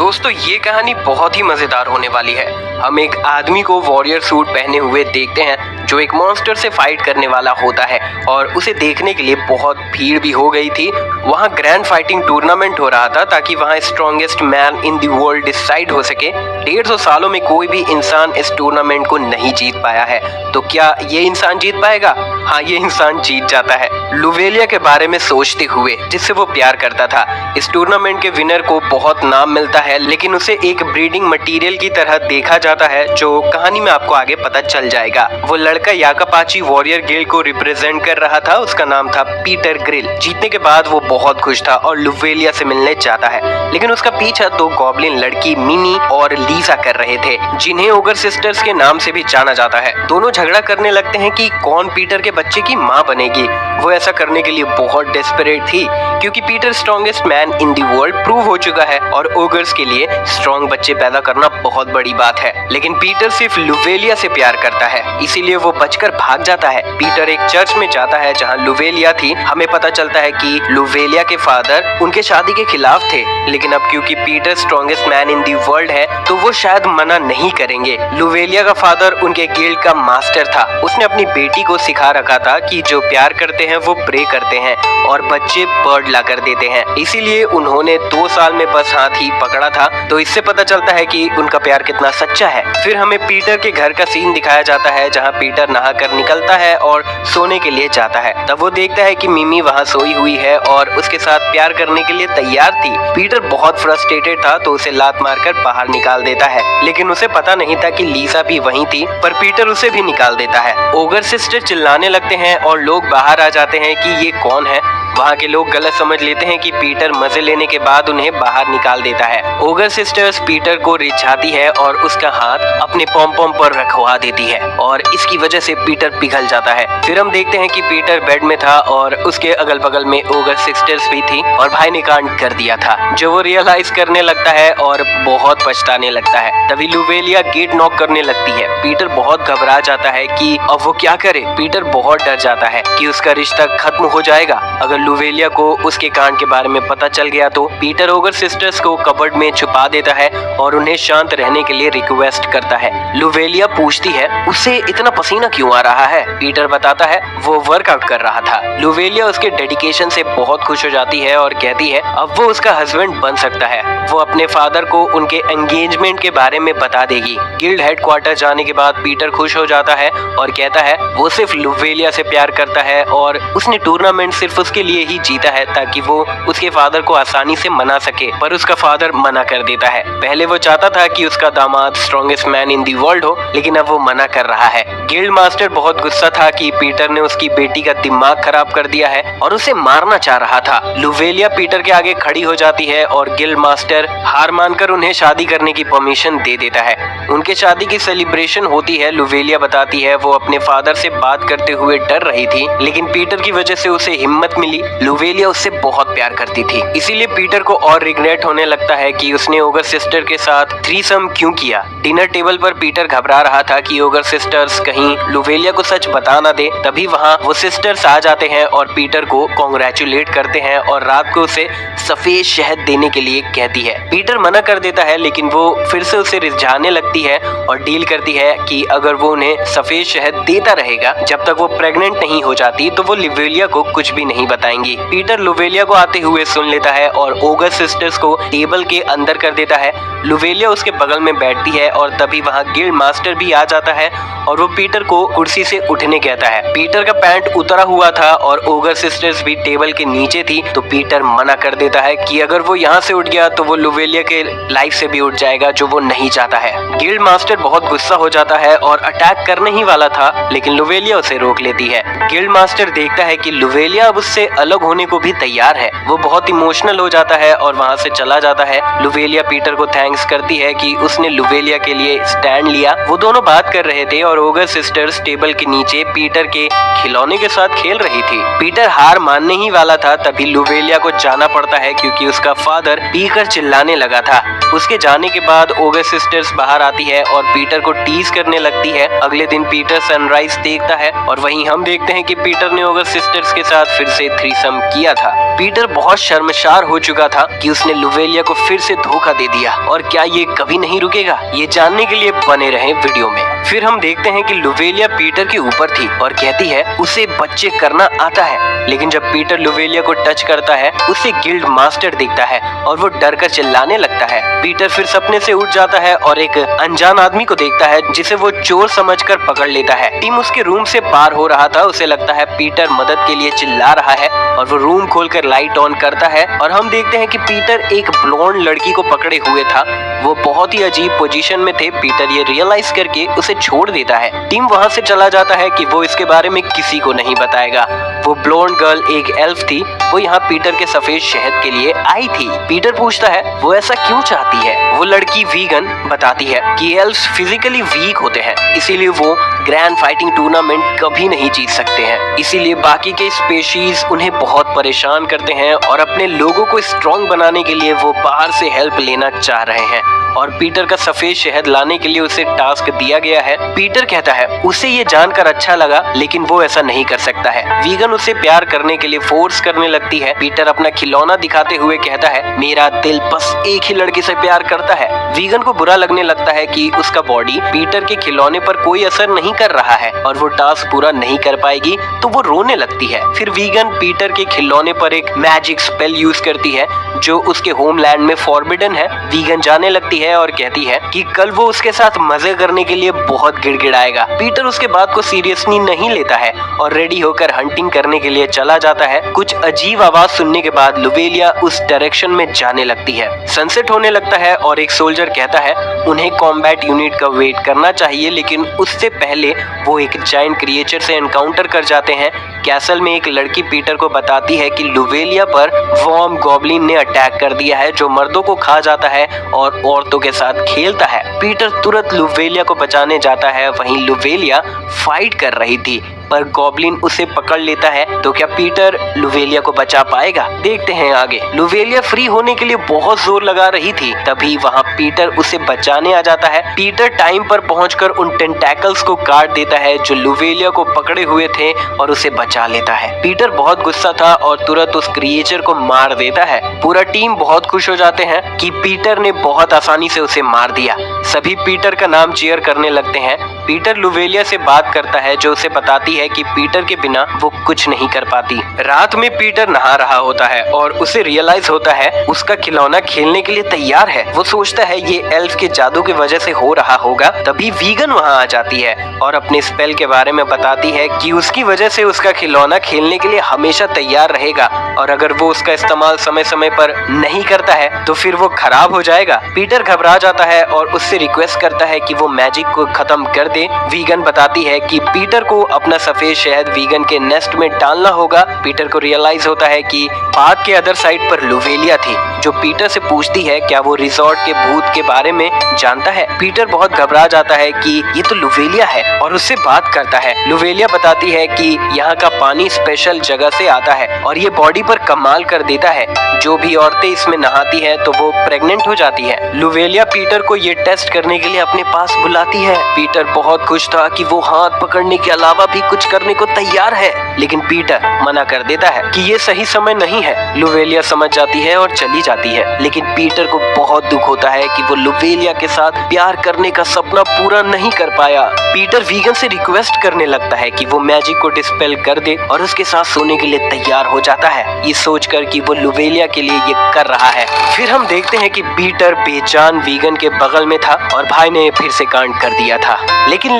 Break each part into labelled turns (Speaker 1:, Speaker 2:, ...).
Speaker 1: दोस्तों ये कहानी बहुत ही मजेदार होने वाली है। हम एक आदमी को वॉरियर सूट पहने हुए देखते हैं जो एक मॉन्स्टर से फाइट करने वाला होता है और उसे देखने के लिए बहुत भीड़ भी हो गई थी। वहाँ ग्रैंड फाइटिंग टूर्नामेंट हो रहा था ताकि वहाँ strongest man in the world decide हो सके। 150 सालों में कोई भी इंसान इस टूर्नामेंट को नहीं जीत पाया है, तो क्या ये इंसान जीत पाएगा? हाँ, ये इंसान जीत जाता है। लुवेलिया के बारे में सोचते हुए जिससे वो प्यार करता था। इस टूर्नामेंट के विनर को बहुत नाम मिलता है, लेकिन उसे एक ब्रीडिंग मटेरियल की तरह देखा जाता है, जो कहानी में आपको आगे पता चल जाएगा। वो लड़का याकापाची वॉरियर गिल्ड को रिप्रेजेंट कर रहा था। उसका नाम था पीटर ग्रिल। जीतने के बाद वो बहुत खुश था और लुवेलिया से मिलने जाता है, लेकिन उसका पीछा दो गॉब्लिन लड़की मिनी और लीसा कर रहे थे, जिन्हें ओगर सिस्टर्स के नाम से भी जाना जाता है। दोनों झगड़ा करने लगते हैं कि कौन पीटर के बच्चे की माँ बनेगी। वो ऐसा करने के लिए बहुत डेस्परेट थी क्योंकि Peter strongest man in the world prove हो चुका है और ओगर्स के लिए स्ट्रॉन्ग बच्चे पैदा करना बहुत बड़ी बात है। लेकिन पीटर सिर्फ लुवेलिया से प्यार करता है, इसीलिए वो बचकर भाग जाता है। पीटर एक चर्च में जाता है जहाँ लुवेलिया थी। हमें पता चलता है कि लुवेलिया के फादर उनके शादी के खिलाफ थे, लेकिन अब क्योंकि Peter strongest man in the world है तो वो शायद मना नहीं करेंगे। लुवेलिया का फादर उनके गिल्ड का मास्टर था। उसने अपनी बेटी को सिखा रखा था कि जो प्यार करते हैं वो प्रे करते हैं और बच्चे बर्ड ला कर देते हैं। इसीलिए उन्होंने 2 साल में बस हाथ ही पकड़ा था। तो इससे पता चलता है कि उनका प्यार कितना सच्चा है। फिर हमें पीटर के घर का सीन दिखाया जाता है जहाँ पीटर नहा कर निकलता है और सोने के लिए जाता है। तब वो देखता है कि मिमी वहाँ सोई हुई है और उसके साथ प्यार करने के लिए तैयार थी। पीटर बहुत फ्रस्ट्रेटेड था तो उसे लात मारकर बाहर निकाल देता है, लेकिन उसे पता नहीं था कि लीसा भी वहीं थी, पर पीटर उसे भी निकाल देता है। ओगर सिस्टर चिल्लाने लगते हैं और लोग बाहर आ जाते हैं कि ये कौन है। वहाँ के लोग गलत समझ लेते हैं कि पीटर मजे लेने के बाद उन्हें बाहर निकाल देता है। ओगर सिस्टर्स पीटर को रिझाती है और उसका हाथ अपने पॉम पॉम पर रखवा देती है और इसकी वजह से पीटर पिघल जाता है। फिर हम देखते हैं कि पीटर बेड में था और उसके अगल बगल में ओगर सिस्टर्स भी थी और भाई ने कांड कर दिया था, जो वो रियलाइज करने लगता है और बहुत पछताने लगता है। तभी लुवेलिया गेट नॉक करने लगती है। पीटर बहुत घबरा जाता है कि अब वो क्या करे। पीटर बहुत डर जाता है कि उसका रिश्ता खत्म हो जाएगा अगर लुवेलिया को उसके कांड के बारे में पता चल गया तो। पीटर ओगर सिस्टर्स को कबर्ड में छुपा देता है और उन्हें शांत रहने के लिए रिक्वेस्ट करता है। लुवेलिया पूछती है उसे इतना पसीना क्यों आ रहा है। पीटर बताता है वो वर्कआउट कर रहा था। लुवेलिया उसके डेडिकेशन से बहुत खुश हो जाती है और कहती है अब वो उसका हस्बैंड बन सकता है। वो अपने फादर को उनके एंगेजमेंट के बारे में बता देगी। गिल्ड हेडक्वार्टर जाने के बाद पीटर खुश हो जाता है और कहता है वो सिर्फ लुवेलिया से प्यार करता है और उसने टूर्नामेंट सिर्फ उसके लिए ही जीता है ताकि वो उसके फादर को आसानी से मना सके, पर उसका फादर मना कर देता है। पहले वो चाहता था कि उसका दामाद strongest man in the world हो, लेकिन अब वो मना कर रहा है। गिल्ड मास्टर बहुत गुस्सा था कि पीटर ने उसकी बेटी का दिमाग खराब कर दिया है और उसे मारना चाह रहा था। लुवेलिया पीटर के आगे खड़ी हो जाती है और गिल्ड मास्टर हार मानकर उन्हें शादी करने की परमिशन दे देता है। उनके शादी की सेलिब्रेशन होती है। लुवेलिया बताती है वो अपने फादर से बात करते हुए डर रही थी, लेकिन पीटर की वजह से उसे हिम्मत मिली। लुवेलिया उससे बहुत प्यार करती थी, इसीलिए पीटर को और रिग्रेट होने लगता है कि उसने ओगर सिस्टर के साथ थ्रीसम क्यों किया। डिनर टेबल पर पीटर घबरा रहा था कि ओगर सिस्टर्स कहीं लुवेलिया को सच बता ना दे। तभी वहाँ वो सिस्टर्स आ जाते हैं और पीटर को कॉन्ग्रेचुलेट करते हैं और रात को उसे सफेद शहद देने के लिए कहती है। पीटर मना कर देता है, लेकिन वो फिर से उसे रिझाने लगती है और डील करती है कि अगर वो उन्हें सफेद शहद देता रहेगा जब तक वो प्रेग्नेंट नहीं हो जाती तो वो लुवेलिया को कुछ भी नहीं बताएंगी। पीटर लुवेलिया को आते हुए सुन लेता है और ओगर सिस्टर्स को टेबल के अंदर कर देता है। लुवेलिया उसके बगल में बैठती है और तभी वहाँ गिल्ड मास्टर भी आ जाता है और वो पीटर को कुर्सी से उठने कहता है। पीटर का पैंट उतरा हुआ था और ओगर सिस्टर्स भी टेबल के नीचे थी, तो पीटर मना कर देता है कि अगर वो यहाँ से उठ गया तो वो लुवेलिया के लाइफ से भी उठ जाएगा, जो वो नहीं चाहता है। गिल्ड मास्टर बहुत गुस्सा हो जाता है और अटैक करने ही वाला था, लेकिन लुवेलिया उसे रोक लेती है। गिल्ड मास्टर देखता है कि लुवेलिया अब उससे अलग होने को भी तैयार है। वो बहुत इमोशनल हो जाता है और वहाँ से चला जाता है। लुवेलिया पीटर को थैंक्स करती है कि उसने लुवेलिया के लिए स्टैंड लिया। वो दोनों बात कर रहे थे और ओगर सिस्टर्स टेबल के नीचे पीटर के खिलौने के साथ खेल रही थी। पीटर हार मानने ही वाला था, तभी लुवेलिया को जाना पड़ता है क्योंकि उसका फादर पीकर चिल्लाने लगा था। उसके जाने के बाद ओगर सिस्टर्स बाहर आती है और पीटर को टीज करने लगती है। अगले दिन पीटर सनराइज देखता है और वहीं हम देखते हैं कि पीटर ने ऑगस्ट सिस्टर्स के साथ फिर से थ्रीसम किया था। पीटर बहुत शर्मसार हो चुका था कि उसने लुवेलिया को फिर से धोखा दे दिया और क्या ये कभी नहीं रुकेगा, ये जानने के लिए बने रहें वीडियो में। फिर हम देखते हैं कि लुवेलिया पीटर के ऊपर थी और कहती है उसे बच्चे करना आता है, लेकिन जब पीटर लुवेलिया को टच करता है उसे गिल्ड मास्टर दिखता है और वो डर कर चिल्लाने लगता है। पीटर फिर सपने से उठ जाता है और एक अनजान आदमी को देखता है जिसे वो चोर समझकर पकड़ लेता है। टीम उसके रूम से पार हो रहा था, उसे लगता है पीटर मदद के लिए चिल्ला रहा है और वो रूम खोलकर लाइट ऑन करता है और हम देखते हैं कि पीटर एक ब्लॉन्ड लड़की को पकड़े हुए था। वो बहुत ही अजीब पोजीशन में थे। पीटर ये रियलाइज करके उसे छोड़ देता है। टीम वहाँ से चला जाता है कि वो इसके बारे में किसी को नहीं बताएगा। वो ब्लॉन्ड गर्ल एक एल्फ थी, वो यहाँ पीटर के सफेद शहद के लिए आई थी। पीटर पूछता है वो ऐसा क्यों चाहती है। वो लड़की वीगन बताती है कि एल्व्स फिजिकली वीक होते हैं, इसीलिए वो ग्रैंड फाइटिंग टूर्नामेंट कभी नहीं जीत सकते हैं। इसीलिए बाकी के स्पेशीज उन्हें बहुत परेशान करते हैं और अपने लोगों को स्ट्रॉन्ग बनाने के लिए वो बाहर से हेल्प लेना चाह रहे हैं और पीटर का सफेद शहद लाने के लिए उसे टास्क दिया गया है। पीटर कहता है उसे ये जानकर अच्छा लगा, लेकिन वो ऐसा नहीं कर सकता है। वीगन उसे प्यार करने के लिए फोर्स करने लगती है। पीटर अपना खिलौना दिखाते हुए कहता है मेरा दिल बस एक ही लड़की से प्यार करता है। वीगन को बुरा लगने लगता है कि उसका बॉडी पीटर के खिलौने पर कोई असर नहीं कर रहा है और वो टास्क पूरा नहीं कर पाएगी, तो वो रोने लगती है। फिर वीगन पीटर के खिलौने पर एक मैजिक स्पेल यूज करती है जो उसके होमलैंड में फॉरबिडन है। वीगन जाने लगती है और कहती है कि कल वो उसके साथ मजे करने के लिए बहुत गिड़गिड़ाएगा। पीटर उसके बात को सीरियसली नहीं लेता है और रेडी होकर हंटिंग करने के लिए चला जाता है। कुछ अजीब आवाज सुनने के बाद लुवेलिया उस डायरेक्शन में जाने लगती है। सनसेट होने लगता है और एक सोल्जर कहता है उन्हें कॉम्बैट यूनिट का वेट करना चाहिए, लेकिन उससे पहले वो एक जायंट क्रिएचर से एनकाउंटर कर जाते हैं। कैसल में एक लड़की पीटर को बताती है कि लुवेलिया पर वॉर्म गॉब्लिन ने अटैक कर दिया है जो मर्दों को खा जाता है और औरतों के साथ खेलता है। पीटर तुरंत लुवेलिया को बचाने जाता है। वहीं लुवेलिया फाइट कर रही थी पर गॉब्लिन उसे पकड़ लेता है, तो क्या पीटर लुवेलिया को बचा पाएगा? देखते हैं आगे। लुवेलिया फ्री होने के लिए बहुत जोर लगा रही थी, तभी वहाँ पीटर उसे बचाने आ जाता है। पीटर टाइम पर पहुंचकर उन टेंटैकल्स को काट देता है जो लुवेलिया को पकड़े हुए थे और उसे बचा लेता है। पीटर बहुत गुस्सा था और तुरंत उस क्रिएचर को मार देता है। पूरा टीम बहुत खुश हो जाते हैं कि पीटर ने बहुत आसानी से उसे मार दिया। सभी पीटर का नाम चीयर करने लगते हैं। पीटर लुवेलिया से बात करता है जो उसे बताती है कि पीटर के बिना वो कुछ नहीं कर पाती। रात में पीटर नहा रहा होता है और उसे रियलाइज होता है उसका खिलौना खेलने के लिए तैयार है। वो सोचता है ये एल्फ के जादू की वजह से हो रहा होगा। तभी वीगन वहाँ आ जाती है और अपने स्पेल के बारे में बताती है कि उसकी वजह से उसका खिलौना खेलने के लिए हमेशा तैयार रहेगा और अगर वो उसका इस्तेमाल समय समय पर नहीं करता है तो फिर वो खराब हो जाएगा। पीटर घबरा जाता है और उससे रिक्वेस्ट करता है कि वो मैजिक को खत्म कर दे। वीगन बताती है कि पीटर को अपना सफेद शहद वीगन के नेस्ट में डालना होगा। पीटर को रियलाइज होता है कि पार्क के अदर साइड पर लुवेलिया थी जो पीटर से पूछती है क्या वो रिजॉर्ट के भूत के बारे में जानता है। पीटर बहुत घबरा जाता है कि ये तो लुवेलिया है और उससे बात करता है। लुवेलिया बताती है कि यहाँ का पानी स्पेशल जगह से आता है और ये बॉडी पर कमाल कर देता है। जो भी औरतें इसमें नहाती है तो वो प्रेग्नेंट हो जाती है। लुवेलिया पीटर को ये टेस्ट करने के लिए अपने पास बुलाती है। पीटर बहुत खुश था कि वो हाथ पकड़ने के अलावा भी कुछ करने को तैयार है, लेकिन पीटर मना कर देता है कि ये सही समय नहीं है। लुवेलिया समझ जाती है और चली जाती है, लेकिन पीटर को बहुत दुख होता है कि वो लुवेलिया के साथ प्यार करने का सपना पूरा नहीं कर पाया। पीटर वीगन से रिक्वेस्ट करने लगता है कि वो मैजिक को डिस्पेल कर दे और उसके साथ सोने के लिए तैयार हो जाता है, ये सोचकर कि वो लुवेलिया के लिए ये कर रहा है। फिर हम देखते हैं कि पीटर बेजान वीगन के बगल में था और भाई ने फिर से कांड कर दिया था। लेकिन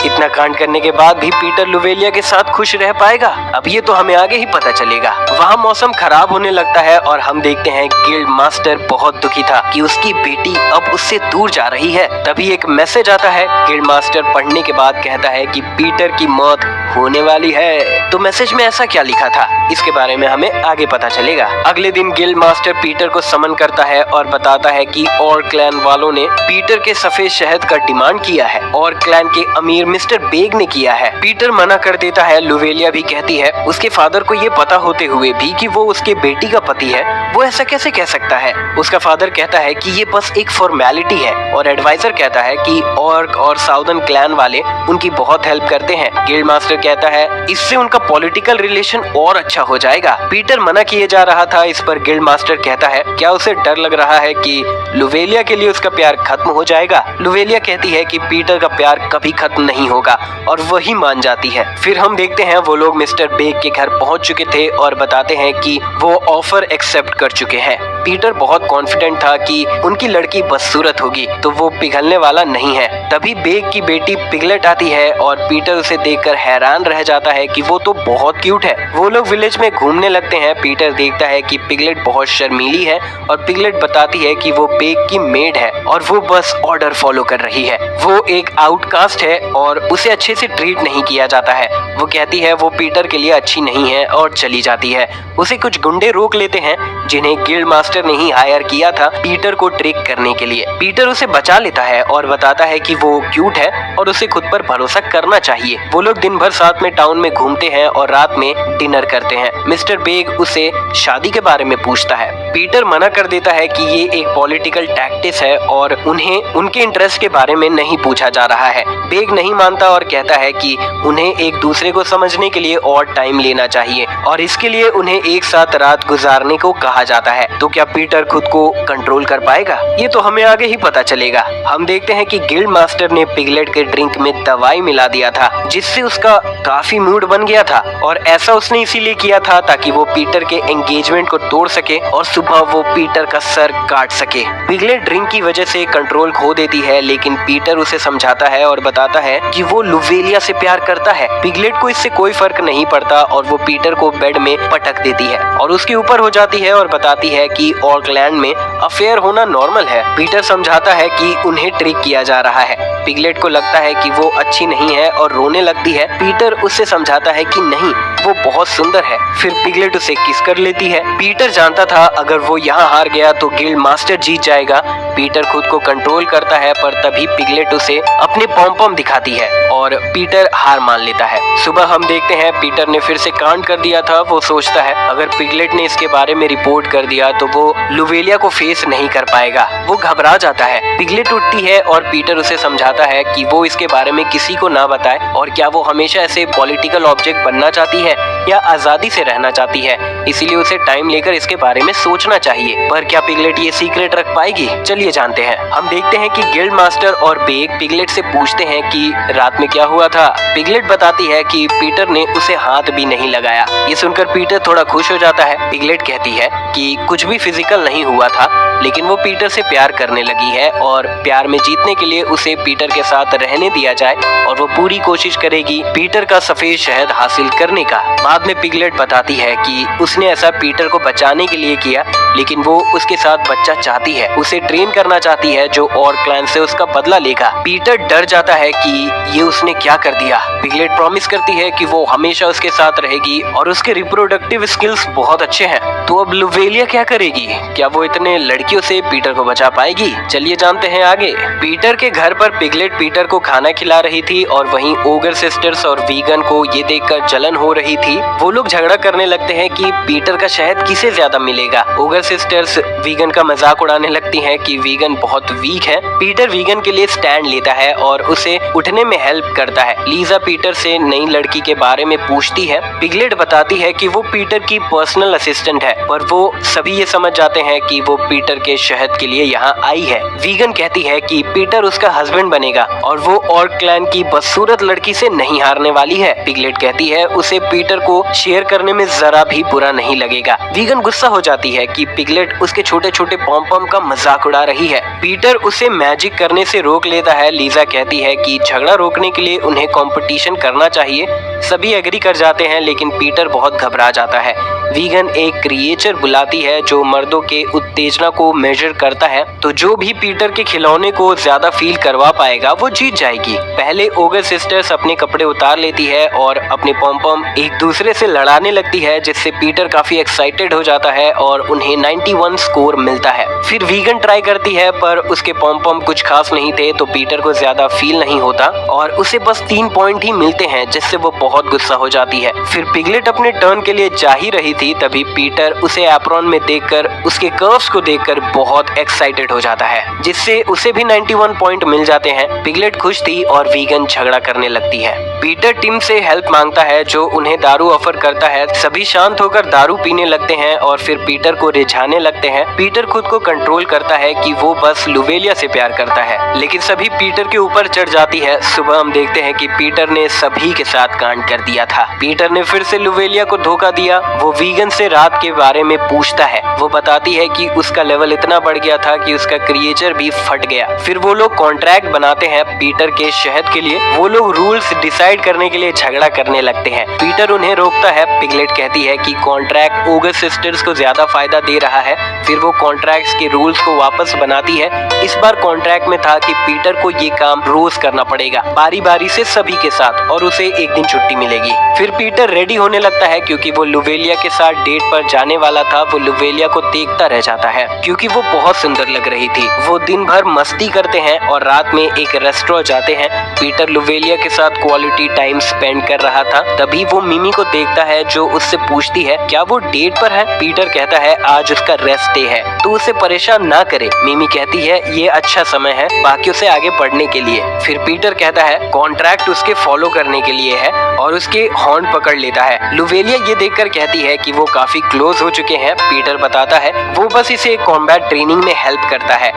Speaker 1: इतना कांड करने के बाद भी पीटर लुवेलिया के साथ खुश रह पाएगा? अब ये तो हमें आगे ही पता चलेगा। वहाँ मौसम खराब होने लगता है और हम देखते हैं गिल्ड मास्टर बहुत दुखी था कि उसकी बेटी अब उससे दूर जा रही है। तभी एक मैसेज आता है। गिल्ड मास्टर पढ़ने के बाद कहता है कि पीटर की मौत होने वाली है। तो मैसेज में ऐसा क्या लिखा था, इसके बारे में हमें आगे पता चलेगा। अगले दिन गिल्ड मास्टर पीटर को समन करता है और बताता है कि और क्लैन वालों ने पीटर के सफेद शहद का डिमांड किया है और क्लैन के अमीर मिस्टर बेग ने किया है। पीटर मना कर देता है। लुवेलिया भी कहती है उसके फादर को ये पता होते हुए भी कि वो उसके बेटी का पति है, वो ऐसा कैसे कह सकता है। उसका फादर कहता है कि ये बस एक फॉर्मेलिटी है और एडवाइजर कहता है कि ऑर्क और साउदर्न क्लैन वाले उनकी बहुत हेल्प करते हैं। गिल्ड मास्टर कहता है इससे उनका पॉलिटिकल रिलेशन और अच्छा हो जाएगा। पीटर मना किए जा रहा था। इस पर गिल्ड मास्टर कहता है क्या उसे डर लग रहा है कि लुवेलिया के लिए उसका प्यार खत्म हो जाएगा। लुवेलिया कहती है कि पीटर का प्यार कभी खत्म नहीं होगा और वही मान जाती है। फिर हम देखते हैं वो लोग मिस्टर बेग के घर पहुंच चुके थे और बताते हैं कि वो ऑफर एक्सेप्ट कर चुके हैं। पीटर बहुत कॉन्फिडेंट था कि उनकी लड़की बदसूरत होगी तो वो पिघलने वाला नहीं है। तभी बेग की बेटी पिगलेट आती है और पीटर उसे देखकर हैरान रह जाता है कि वो तो बहुत क्यूट है। वो लोग विलेज में घूमने लगते हैं। पीटर देखता है कि पिगलेट बहुत शर्मीली है और पिगलेट बताती है कि वो बेग की मेड है और वो बस ऑर्डर फॉलो कर रही है। वो एक आउटकास्ट है और उसे अच्छे से ट्रीट नहीं किया जाता है। वो कहती है वो पीटर के लिए अच्छी नहीं है और चली जाती है। उसे कुछ गुंडे रोक लेते हैं जिन्हें गिल्ड मास्टर ने ही हायर किया था पीटर को ट्रिक करने के लिए। पीटर उसे बचा लेता है और बताता है कि वो क्यूट है और उसे खुद पर भरोसा करना चाहिए। वो लोग दिन भर साथ में टाउन में घूमते हैं और रात में डिनर करते हैं। मिस्टर बेग उसे शादी के बारे में पूछता है। पीटर मना कर देता है कि ये एक पॉलिटिकल टैक्टिस है और उन्हें उनके इंटरेस्ट के बारे में नहीं पूछा जा रहा है। बेग नहीं मानता और कहता है कि उन्हें एक दूसरे को समझने के लिए और टाइम लेना चाहिए और इसके लिए उन्हें एक साथ रात गुजारने को कहा जाता है। तो क्या पीटर खुद को कंट्रोल कर पाएगा, ये तो हमें आगे ही पता चलेगा। हम देखते हैं कि गिल्ड मास्टर ने पिगलेट के ड्रिंक में दवाई मिला दिया था जिससे उसका काफी मूड बन गया था और ऐसा उसने इसीलिए किया था ताकि वो पीटर के एंगेजमेंट को तोड़ सके और सुबह वो पीटर का सर काट सके। पिगलेट ड्रिंक की वजह से कंट्रोल खो देती है लेकिन पीटर उसे समझाता है और बताता है कि वो लुवेलिया से प्यार करता है। पिगलेट को इससे कोई फर्क नहीं पड़ता और वो पीटर को बेड में पटक देती है और उसके ऊपर हो जाती है और बताती है कि ऑकलैंड में अफेयर होना नॉर्मल है। पीटर समझाता है कि उन्हें ट्रिक किया जा रहा है। पिगलेट को लगता है कि वो अच्छी नहीं है और रोने लगती है। पीटर उससे समझाता है कि नहीं, वो बहुत सुंदर है। फिर पिगलेट उसे किस कर लेती है। पीटर जानता था अगर वो यहाँ हार गया तो गिल्ड मास्टर जीत जाएगा। पीटर खुद को कंट्रोल करता है पर तभी पिगलेट उसे अपने पॉम दिखाती है और पीटर हार मान लेता है। सुबह हम देखते हैं पीटर ने फिर से कांड कर दिया था। वो सोचता है अगर पिगलेट ने इसके बारे में रिपोर्ट कर दिया तो वो लुवेलिया को फेस नहीं कर पाएगा। वो घबरा जाता है। पिगलेट उठती है और पीटर उसे समझाता है कि वो इसके बारे में किसी को ना बताए और क्या वो हमेशा ऐसे पॉलिटिकल ऑब्जेक्ट बनना चाहती है या आजादी से रहना चाहती है, इसीलिए उसे टाइम लेकर इसके बारे में सोचना चाहिए। पर क्या पिगलेट ये सीक्रेट रख पाएगी, चलिए जानते हैं। हम देखते हैं कि गिल्ड मास्टर और बेग पिगलेट से पूछते हैं कि रात में क्या हुआ था। पिगलेट बताती है कि पीटर ने उसे हाथ भी नहीं लगाया। ये सुनकर पीटर थोड़ा खुश हो जाता है। पिगलेट कहती है कि कुछ भी फिजिकल नहीं हुआ था लेकिन वो पीटर से प्यार करने लगी है और प्यार में जीतने के लिए उसे पीटर के साथ रहने दिया जाए और वो पूरी कोशिश करेगी पीटर का सफेद शहद हासिल करने का। बाद में पिगलेट बताती है कि उसने ऐसा पीटर को बचाने के लिए किया लेकिन वो उसके साथ बच्चा चाहती है, उसे ट्रेन करना चाहती है जो और क्लैन से उसका बदला लेगा। पीटर डर जाता है कि ये उसने क्या कर दिया। पिगलेट प्रॉमिस करती है कि वो हमेशा उसके साथ रहेगी और उसके रिप्रोडक्टिव स्किल्स बहुत अच्छे हैं। तो अब लुवेलिया क्या करेगी, क्या वो इतने लड़कियों से पीटर को बचा पाएगी, चलिए जानते हैं आगे। पीटर के घर पर पिगलेट पीटर को खाना खिला रही थी और वहीं ओगर सिस्टर्स और वीगन को ये देखकर जलन हो रही थी। वो लोग झगड़ा करने लगते हैं कि पीटर का शहद किसे ज्यादा मिलेगा। ओगर सिस्टर्स वीगन का मजाक उड़ाने लगती हैं कि वीगन बहुत वीक है। पीटर वीगन के लिए स्टैंड लेता है और उसे उठने में हेल्प करता है। लीजा पीटर से नई लड़की के बारे में पूछती है। पिगलेट बताती है कि वो पीटर की पर्सनल असिस्टेंट है पर वो सभी ये समझ जाते हैं कि वो पीटर के शहद के लिए यहाँ आई है। वीगन कहती है कि पीटर उसका हस्बैंड बनेगा और वो और क्लैन की बदसूरत लड़की से नहीं हारने वाली है। पिगलेट कहती है उसे पीटर को शेयर करने में जरा भी बुरा नहीं लगेगा। वीगन गुस्सा हो जाती है कि पिगलेट उसके छोटे छोटे पॉम का मजाक उड़ा रही है। पीटर उसे मैजिक करने से रोक लेता है। लीजा कहती है कि झगड़ा रोकने के लिए उन्हें कंपटीशन करना चाहिए। सभी एग्री कर जाते हैं लेकिन पीटर बहुत घबरा जाता है। वीगन एक क्रिएचर बुलाती है जो मर्दों के उत्तेजना को मेजर करता है, तो जो भी पीटर के खिलौने को ज्यादा फील करवा पाएगा वो जीत जाएगी। पहले ओगर सिस्टर्स अपने कपड़े उतार लेती है और अपने पॉम एक एक दूसरे से लड़ाने लगती है, जिससे पीटर काफी एक्साइटेड हो जाता है और उन्हें 91 स्कोर मिलता है। फिर वीगन ट्राई करती है पर उसके पॉम पॉम कुछ खास नहीं थे, तो पीटर को ज्यादा फील नहीं होता और उसे बस 3 पॉइंट ही मिलते हैं, जिससे वो बहुत गुस्सा हो जाती है। फिर पिगलेट अपने टर्न के लिए जा ही रही थी, तभी पीटर उसे एप्रॉन में देखकर उसके कर्व्स को देखकर बहुत एक्साइटेड हो जाता है, जिससे उसे भी 91 पॉइंट मिल जाते हैं। पिगलेट खुश थी और वीगन झगड़ा करने लगती है। पीटर टिम से हेल्प मांगता है, जो उन्हें दारू ऑफर करता है। सभी शांत होकर दारू पीने लगते हैं और फिर पीटर को रिझाने लगते हैं। पीटर खुद को कंट्रोल करता है कि वो बस लुवेलिया से प्यार करता है, लेकिन सभी पीटर के ऊपर चढ़ जाती है। सुबह हम देखते हैं कि पीटर ने सभी के साथ कांड कर दिया था। पीटर ने फिर से लुवेलिया को धोखा दिया। वो वीगन से रात के बारे में पूछता है। वो बताती है कि उसका लेवल इतना बढ़ गया था कि उसका क्रिएचर भी फट गया। फिर वो लोग कॉन्ट्रैक्ट बनाते हैं पीटर के शहद के लिए। वो लोग रूल्स डिसाइड करने के लिए झगड़ा करने लगते हैं। पीटर उन्हें रोकता है। पिगलेट कहती है कि कॉन्ट्रैक्ट ओगर सिस्टर्स को ज्यादा फायदा दे रहा है। फिर वो कॉन्ट्रैक्ट्स के रूल्स को वापस बनाती है। इस बार कॉन्ट्रैक्ट में था कि पीटर को ये काम रोज करना पड़ेगा, बारी बारी से सभी के साथ, और उसे एक दिन छुट्टी मिलेगी। फिर पीटर रेडी होने लगता है क्योंकि वो लुवेलिया के साथ डेट पर जाने वाला था। वो लुवेलिया को देखता रह जाता है क्योंकि वो बहुत सुंदर लग रही थी। वो दिन भर मस्ती करते हैं और रात में एक रेस्टोरेंट जाते हैं। पीटर लुवेलिया के साथ क्वालिटी टाइम स्पेंड कर रहा था। तभी वो मिमी को देखता है, जो उससे पूछती है क्या वो डेट पर है। पीटर कहता है आज उसका रेस्ट डे है, तो उसे परेशान ना करे। मिमी कहती है ये अच्छा समय है बाकियों से आगे बढ़ने के लिए। फिर पीटर कहता है कॉन्ट्रैक्ट उसके फॉलो करने के लिए है और उसके हॉर्न पकड़ लेता है। लुवेलिया ये देखकर कहती है कि वो काफी क्लोज हो चुके हैं। पीटर बताता है वो बस इसे कॉम्बैट ट्रेनिंग में हेल्प करता है,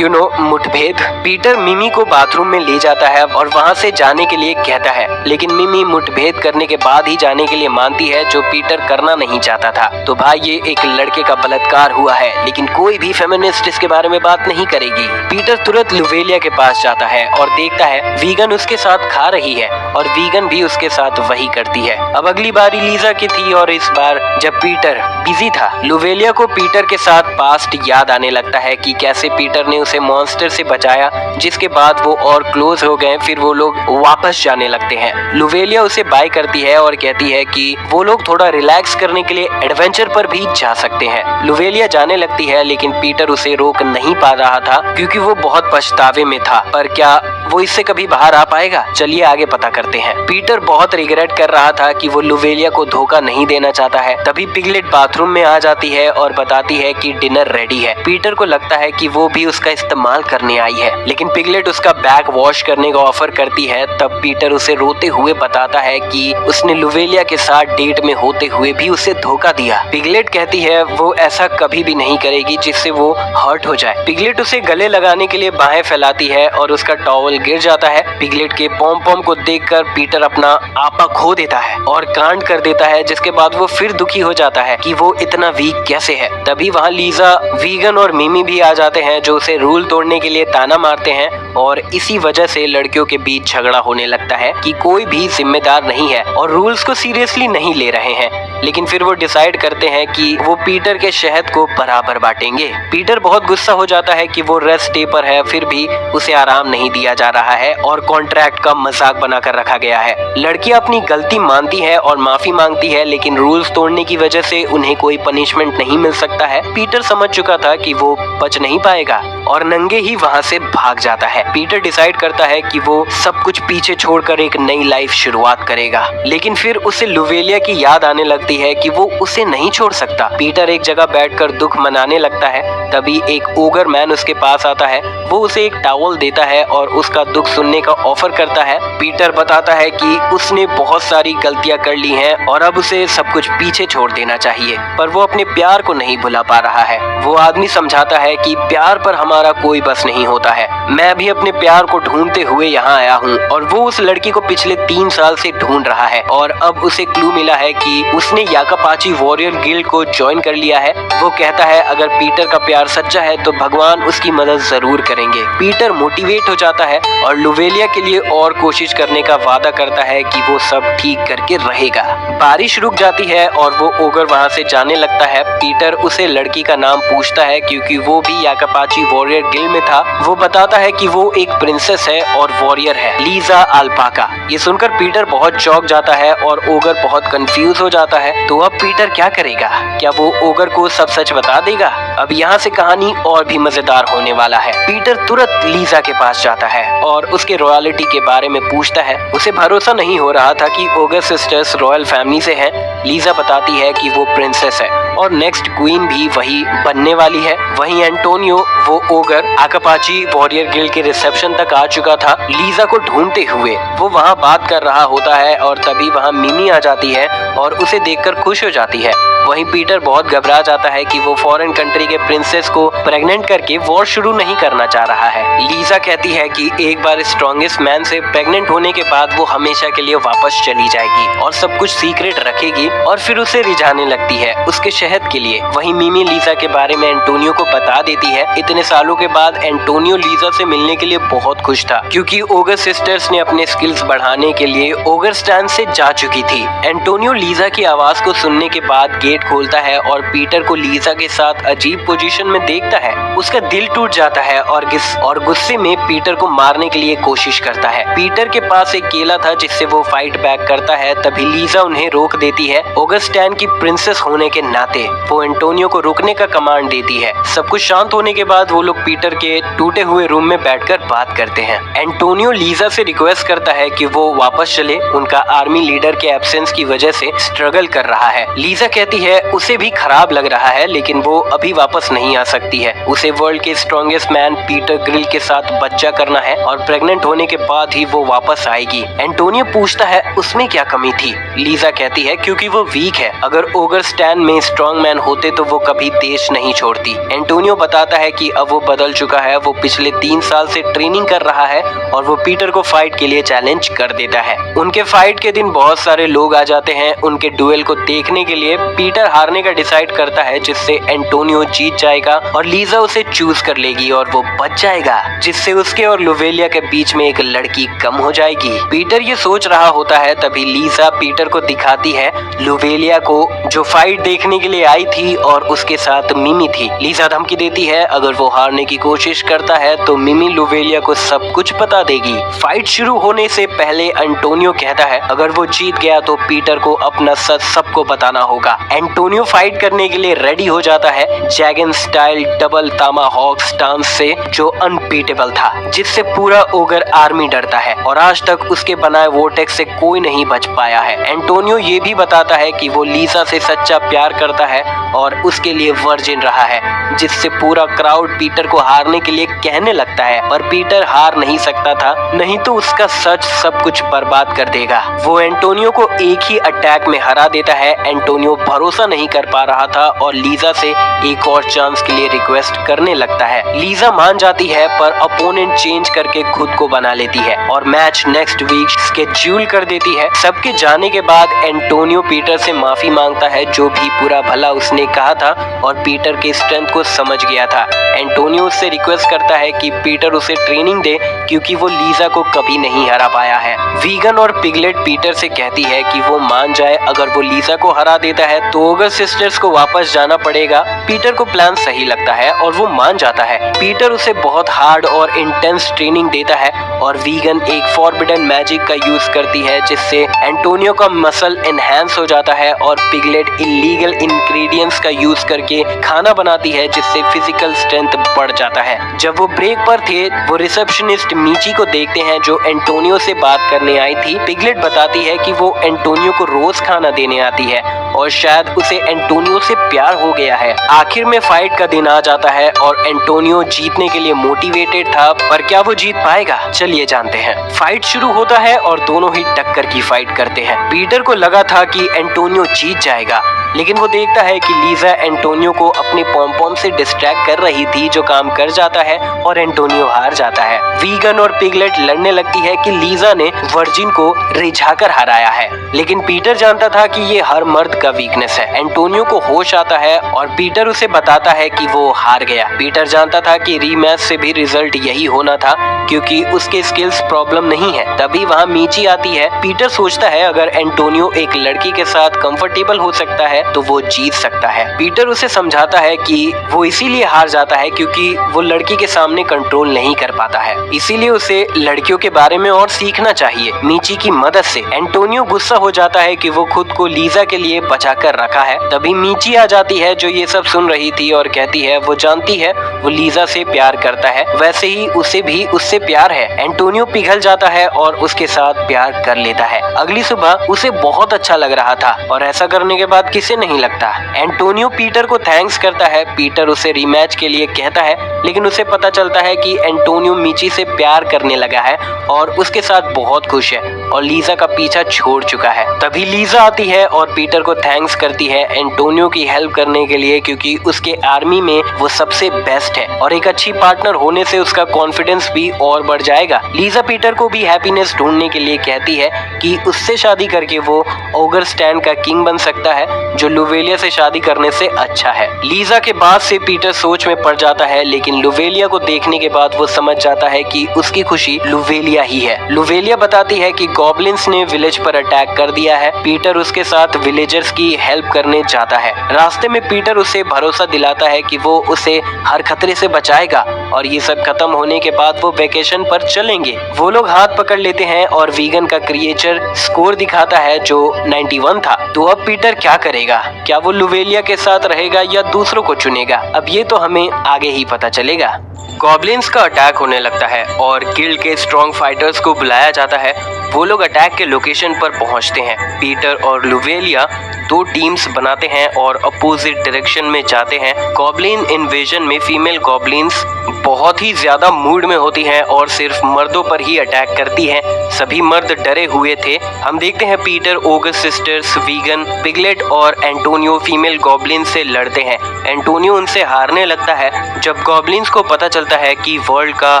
Speaker 1: मुठभेद। पीटर मिमी को बाथरूम में ले जाता है और वहाँ से जाने के लिए कहता है, लेकिन मिमी मुठभेद करने के बाद ही जाने के लिए मानती है, जो पीटर करना नहीं चाहता था। तो भाई ये एक लड़के का बलात्कार हुआ है, लेकिन कोई भी फेमिनिस्ट इसके बारे में बात नहीं करेगी। पीटर तुरंत लुवेलिया के पास जाता है और देखता है वीगन उसके साथ खा रही है और वीगन भी उसके साथ वही करती है। अब अगली बारी लीजा की थी और इस बार जब पीटर बिजी था, लुवेलिया को पीटर के साथ पास्ट याद आने लगता है कि कैसे पीटर ने उसे मॉन्स्टर से बचाया, जिसके बाद वो और क्लोज हो गए। फिर वो लोग वापस जाने लगते हैं। लुवेलिया उसे बाय करती है और कहती है कि वो लोग थोड़ा रिलैक्स करने के लिए एडवेंचर पर भी जा सकते हैं। लुवेलिया जाने लगती है, लेकिन पीटर उसे रोक नहीं पा रहा था क्योंकि वो बहुत पछतावे में था। पर क्या वो इससे कभी बाहर आ पाएगा? चलिए आगे पता करते हैं। पीटर बहुत रिग्रेट कर रहा था कि वो लुवेलिया को धोखा नहीं देना चाहता है। तभी पिगलेट बाथरूम में आ जाती है और बताती है कि डिनर रेडी है। पीटर को लगता है कि वो भी उसका इस्तेमाल करने आई है, लेकिन पिगलेट उसका बैग वॉश करने का ऑफर करती है। तब पीटर उसे रोते हुए बताता है कि उसने लुवेलिया के साथ डेट में होते हुए भी उसे धोखा दिया। पिगलेट कहती है वो ऐसा कभी भी नहीं करेगी जिससे वो हर्ट हो जाए। पिगलेट उसे गले लगाने के लिए बाहें फैलाती है और उसका टॉवल गिर जाता है। पिगलेट के पॉम पॉम को देखकर पीटर अपना आपा खो देता है और कांड कर देता है, जिसके बाद वो फिर दुखी हो जाता है कि वो इतना वीक कैसे है। तभी वहाँ लीजा, वीगन और मिमी भी आ जाते हैं, जो उसे रूल तोड़ने के लिए ताना मारते हैं और इसी वजह से लड़कियों के बीच झगड़ा होने लगता है कि कोई भी जिम्मेदार नहीं है और रूल्स को सीरियसली नहीं ले रहे हैं। लेकिन फिर वो डिसाइड करते हैं कि वो पीटर के शहद को बराबर बांटेंगे। पीटर बहुत गुस्सा हो जाता है कि वो रेस्ट डे पर है, फिर भी उसे आराम नहीं दिया जा रहा है और कॉन्ट्रैक्ट का मजाक बनाकर रखा गया है। लड़कियां अपनी गलती मानती है और माफी मांगती है, लेकिन रूल्स तोड़ने की वजह से उन्हें कोई पनिशमेंट नहीं मिल सकता है। पीटर समझ चुका था कि वो बच नहीं पाएगा और नंगे ही वहाँ से भाग जाता है। पीटर डिसाइड करता है कि वो सब कुछ पीछे छोड़कर एक नई लाइफ शुरुआत करेगा, लेकिन फिर उसे लुवेलिया की याद आने लगती है कि वो उसे नहीं छोड़ सकता। पीटर एक जगह बैठकर दुख मनाने लगता है। तभी एक ओगर मैन उसके पास आता है। वो उसे एक टॉवल देता है और उसका दुख सुनने का ऑफर करता है। पीटर बताता है कि उसने बहुत सारी गलतियां कर ली हैं और अब उसे सब कुछ पीछे छोड़ देना चाहिए, पर वो अपने प्यार को नहीं भुला पा रहा है। वो आदमी समझाता है कि प्यार पर हमारा कोई बस नहीं होता है। मैं भी अपने प्यार को ढूंढते हुए यहाँ आया हूँ और वो उस लड़की को पिछले 3 साल से ढूंढ रहा है और अब उसे क्लू मिला है कि उसने याकापाची वॉरियर गिल्ड को ज्वाइन कर लिया है। वो कहता है अगर पीटर का प्यार सच्चा है तो भगवान उसकी मदद जरूर करेंगे। पीटर मोटिवेट हो जाता है और लुवेलिया के लिए और कोशिश करने का वादा करता है कि वो सब ठीक करके रहेगा। बारिश रुक जाती है और वो ओगर वहाँ से जाने लगता है। पीटर उसे लड़की का नाम पूछता है क्योंकि वो भी याकापाची वॉरियर वॉरियर गिल्ड में था वो बताता है कि वो एक प्रिंसेस है और वॉरियर है, लीजा अल्पाका। ये सुनकर पीटर बहुत चौंक जाता है और ओगर बहुत कंफ्यूज हो जाता है। तो अब पीटर क्या करेगा? क्या वो ओगर को सब सच बता देगा? अब यहाँ से कहानी और भी मजेदार होने वाला है। पीटर तुरंत लीजा के पास जाता है और उसके रॉयल्टी के बारे में पूछता है। उसे भरोसा नहीं हो रहा था कि ओगर सिस्टर्स रॉयल फैमिली से हैं। लीजा बताती है कि वो प्रिंसेस है और नेक्स्ट क्वीन भी वही बनने वाली है। वहीं एंटोनियो वो ओगर आकापाची वॉरियर गिल्ड के रिसेप्शन तक आ चुका था लीजा को ढूंढते हुए। वो वहाँ बात कर रहा होता है और तभी वहाँ मिमी आ जाती है और उसे देखकर खुश हो जाती है। वहीं पीटर बहुत घबरा जाता है कि वो फॉरेन कंट्री के प्रिंसेस को प्रेग्नेंट करके वॉर शुरू नहीं करना चाह रहा है। लीजा कहती है कि एक बार स्ट्रॉन्गेस्ट मैन से प्रेग्नेंट होने के बाद वो हमेशा के लिए वापस चली जाएगी और सब कुछ सीक्रेट रखेगी और फिर उसे रिझाने लगती है उसके शहद के लिए। वहीं मिमी लीजा के बारे में एंटोनियो को बता देती है। इतने सालों के बाद एंटोनियो लीजा से मिलने के लिए बहुत खुश था क्योंकि ओगर सिस्टर्स ने अपने स्किल्स बढ़ाने के लिए ओगर स्टैंड से जा चुकी थी। एंटोनियो लीजा की आवाज को सुनने के बाद गेट खोलता है और पीटर को लीजा के साथ अजीब पोजीशन में देखता है। उसका दिल टूट जाता है और गुस्से में पीटर को मारने के लिए कोशिश करता है। पीटर के पास एक केला था जिससे वो फाइट बैक करता है। तभी लीजा उन्हें रोक देती है। ऑगस्टाइन की प्रिंसेस होने के नाते वो एंटोनियो को रुकने का कमांड देती है। सब कुछ शांत होने के बाद वो लोग पीटर के टूटे हुए रूम में बैठकर बात करते हैं। एंटोनियो लीजा से रिक्वेस्ट करता है कि वो वापस चले, उनका आर्मी लीडर के एब्सेंस की वजह से स्ट्रगल कर रहा है। लीजा कहती है उसे भी खराब लग रहा है लेकिन वो अभी वापस नहीं आ सकती है। उसे वर्ल्ड के स्ट्रॉन्गेस्ट मैन पीटर ग्रिल के साथ बच्चा करना है और प्रेग्नेंट होने के बाद ही वो वापस आएगी। एंटोनियो पूछता है उसमें क्या कमी थी? लीजा कहती है क्योंकि वो वीक है। अगर ओगर स्टैंड में स्ट्रॉन्ग मैन होते तो वो कभी देश नहीं छोड़ती। एंटोनियो बताता है कि अब वो बदल चुका है। वो पिछले 3 साल से ट्रेनिंग कर रहा है और वो पीटर को फाइट के लिए चैलेंज कर देता है। उनके फाइट के दिन बहुत सारे लोग आ जाते हैं उनके डुएल को देखने के लिए। पीटर हारने का डिसाइड करता है जिससे एंटोनियो जीत जाएगा और लीजा उसे चूज कर लेगी और वो बच जाएगा जिससे उसके और लुवेलिया के बीच में एक लड़की कम हो जाएगी। पीटर ये सोच रहा होता है तभी लीजा पीटर को दिखाती है लुवेलिया को जो फाइट देखने के लिए आई थी और उसके साथ मिमी थी। लीजा धमकी देती है अगर वो हारने की कोशिश करता है तो मिमी लुवेलिया को सब कुछ बता देगी। फाइट शुरू होने से पहले एंटोनियो कहता है अगर वो जीत गया तो पीटर को अपना सच सबको बताना होगा। एंटोनियो फाइट करने के लिए रेडी हो जाता है जैगन स्टाइल डबल तामाहॉक स्टांस से जो अनबीटेबल था जिससे पूरा ओगर आर्मी डरता है और आज तक उसके बनाए वोर्टेक्स से कोई नहीं बच पाया है। एंटोनियो ये भी बताता है कि वो लीजा से सच्चा प्यार करता है और उसके लिए वर्जिन रहा है जिससे पूरा क्राउड पीटर को हारने के लिए कहने लगता है पर पीटर हार नहीं सकता था, नहीं तो उसका सच सब कुछ बर्बाद कर देगा। वो एंटोनियो को एक ही अटैक में हरा देता है। एंटोनियो भरोसा नहीं कर पा रहा था और लीजा से एक और चांस के लिए रिक्वेस्ट करने लगता है। लीजा मान जाती है पर अपोनेंट चेंज करके खुद को बना लेती है और मैच नेक्स्ट वीक स्केड्यूल कर देती है। सबके जाने के बाद एंटोनियो पीटर से माफी मांगता है जो भी बुरा भला उसने कहा था और पीटर के स्ट्रेंथ को समझ गया था। एंटोनियो उससे रिक्वेस्ट करता है कि पीटर उसे ट्रेनिंग दे क्योंकि वो लीजा को कभी नहीं हरा पाया है। वीगन और पिगलेट पीटर से कहती है कि वो मान जाए अगर वो लीजा को हरा देता है तो ओगर सिस्टर्स को वापस जाना पड़ेगा। पीटर को प्लान सही लगता है और वो मान जाता है। पीटर उसे बहुत हार्ड और इंटेंस ट्रेनिंग देता है और वीगन एक फॉरबिडन मैजिक का यूज करती है जिससे एंटोनियो का मसल एनहांस हो जाता है और पिगलेट इलीगल इंग्रेडिएंट्स का यूज करके खाना बनाती है जिससे फिजिकल स्ट्रेंथ बढ़ जाता है। जब वो ब्रेक पर थे वो रिसेप्शनिस्ट मीची को देखते हैं जो एंटोनियो से बात करने आई थी। पिगलेट बताती है कि वो एंटोनियो को रोज खाना देने आती है और शायद उसे एंटोनियो से प्यार हो गया है। आखिर में फाइट का दिन आ जाता है और एंटोनियो जीतने के लिए मोटिवेटेड था पर क्या वो जीत पाएगा? चलिए जानते हैं। फाइट शुरू होता है और दोनों ही टक्कर की फाइट करते हैं। पीटर को लगा था कि एंटोनियो जीत जाएगा लेकिन वो देखता है कि लीजा एंटोनियो को अपने पॉम-पॉम से डिस्ट्रैक्ट कर रही थी जो काम कर जाता है और एंटोनियो हार जाता है। वीगन और पिगलेट लड़ने लगती है कि लीजा ने वर्जिन को रिझाकर हराया है लेकिन पीटर जानता था कि ये हर मर्द का वीकनेस है। एंटोनियो को होश आता है और पीटर उसे बताता है कि वो हार गया। पीटर जानता था कि रीमैच से भी रिजल्ट यही होना था क्योंकि उसके स्किल्स प्रॉब्लम नहीं है। तभी वहाँ मीची आती है। पीटर सोचता है अगर एंटोनियो एक लड़की के साथ कंफर्टेबल हो सकता है तो वो जीत सकता है। पीटर उसे समझाता है कि वो इसीलिए हार जाता है क्योंकि वो लड़की के सामने कंट्रोल नहीं कर पाता है, इसीलिए उसे लड़कियों के बारे में और सीखना चाहिए। मीची की मदद से एंटोनियो गुस्सा हो जाता है कि वो खुद को लीजा के लिए बचा कर रखा है। तभी मीची आ जाती है जो ये सब सुन रही थी और कहती है वो जानती है वो लीजा से प्यार करता है, वैसे ही उसे भी उससे प्यार है। एंटोनियो पिघल जाता है और उसके साथ प्यार कर लेता है। अगली सुबह उसे बहुत अच्छा लग रहा था और ऐसा करने के बाद किसे नहीं लगता। एंटोनियो पीटर को थैंक्स करता है। पीटर उसे रीमैच के लिए कहता है लेकिन उसे पता चलता है कि एंटोनियो मीची से प्यार करने लगा है और उसके साथ बहुत खुश है और लीजा का पीछा छोड़ चुका है। तभी लीजा आती है और पीटर को थैंक्स करती है एंटोनियो की हेल्प करने के लिए क्योंकि उसके आर्मी में वो सबसे बेस्ट है और एक अच्छी पार्टनर होने से उसका कॉन्फिडेंस भी और बढ़ जाएगा। लीजा पीटर को भी हैप्पीनेस ढूंढने के लिए कहती है कि उससे शादी करके वो ओगर स्टैंड का किंग बन सकता है जो लुवेलिया से शादी करने से अच्छा है। लीजा के बाद से पीटर सोच में पड़ जाता है लेकिन लुवेलिया को देखने के बाद वो समझ जाता है कि उसकी खुशी लुवेलिया ही है। लुवेलिया बताती है कि गॉब्लिन्स ने विलेज पर अटैक कर दिया है। पीटर उसके साथ विलेजर्स की हेल्प करने जाता है। रास्ते में पीटर उसे भरोसा दिलाता है कि वो उसे हर खतरे से बचाएगा और ये सब खत्म होने के बाद वो वेकेशन पर चलेंगे। वो लोग हाथ पकड़ लेते हैं और वीगन का क्रिएचर स्कोर दिखाता है जो 91 था। तो अब पीटर क्या करेगा? क्या वो लुवेलिया के साथ रहेगा या दूसरों को चुनेगा? अब ये तो हमें आगे ही पता चलेगा। गॉब्लिन्स का अटैक होने लगता है और गिल्ड के स्ट्रॉन्ग फाइटर्स को बुलाया जाता है। वो लोग अटैक के लोकेशन पर पहुंचते हैं। पीटर और लुवेलिया दो टीम्स बनाते हैं और अपोजिट डायरेक्शन में जाते हैं। गॉब्लिन इन्वेजन में फीमेल गॉब्लिन्स बहुत ही ज्यादा मूड में होती हैं और सिर्फ मर्दों पर ही अटैक करती हैं। सभी मर्द डरे हुए थे। हम देखते हैं पीटर, ओगस सिस्टर्स, वीगन, पिगलेट और एंटोनियो फीमेल गॉब्लिन से लड़ते हैं। एंटोनियो उनसे हारने लगता है। जब गॉब्लिन्स को पता चलता है कि वर्ल्ड का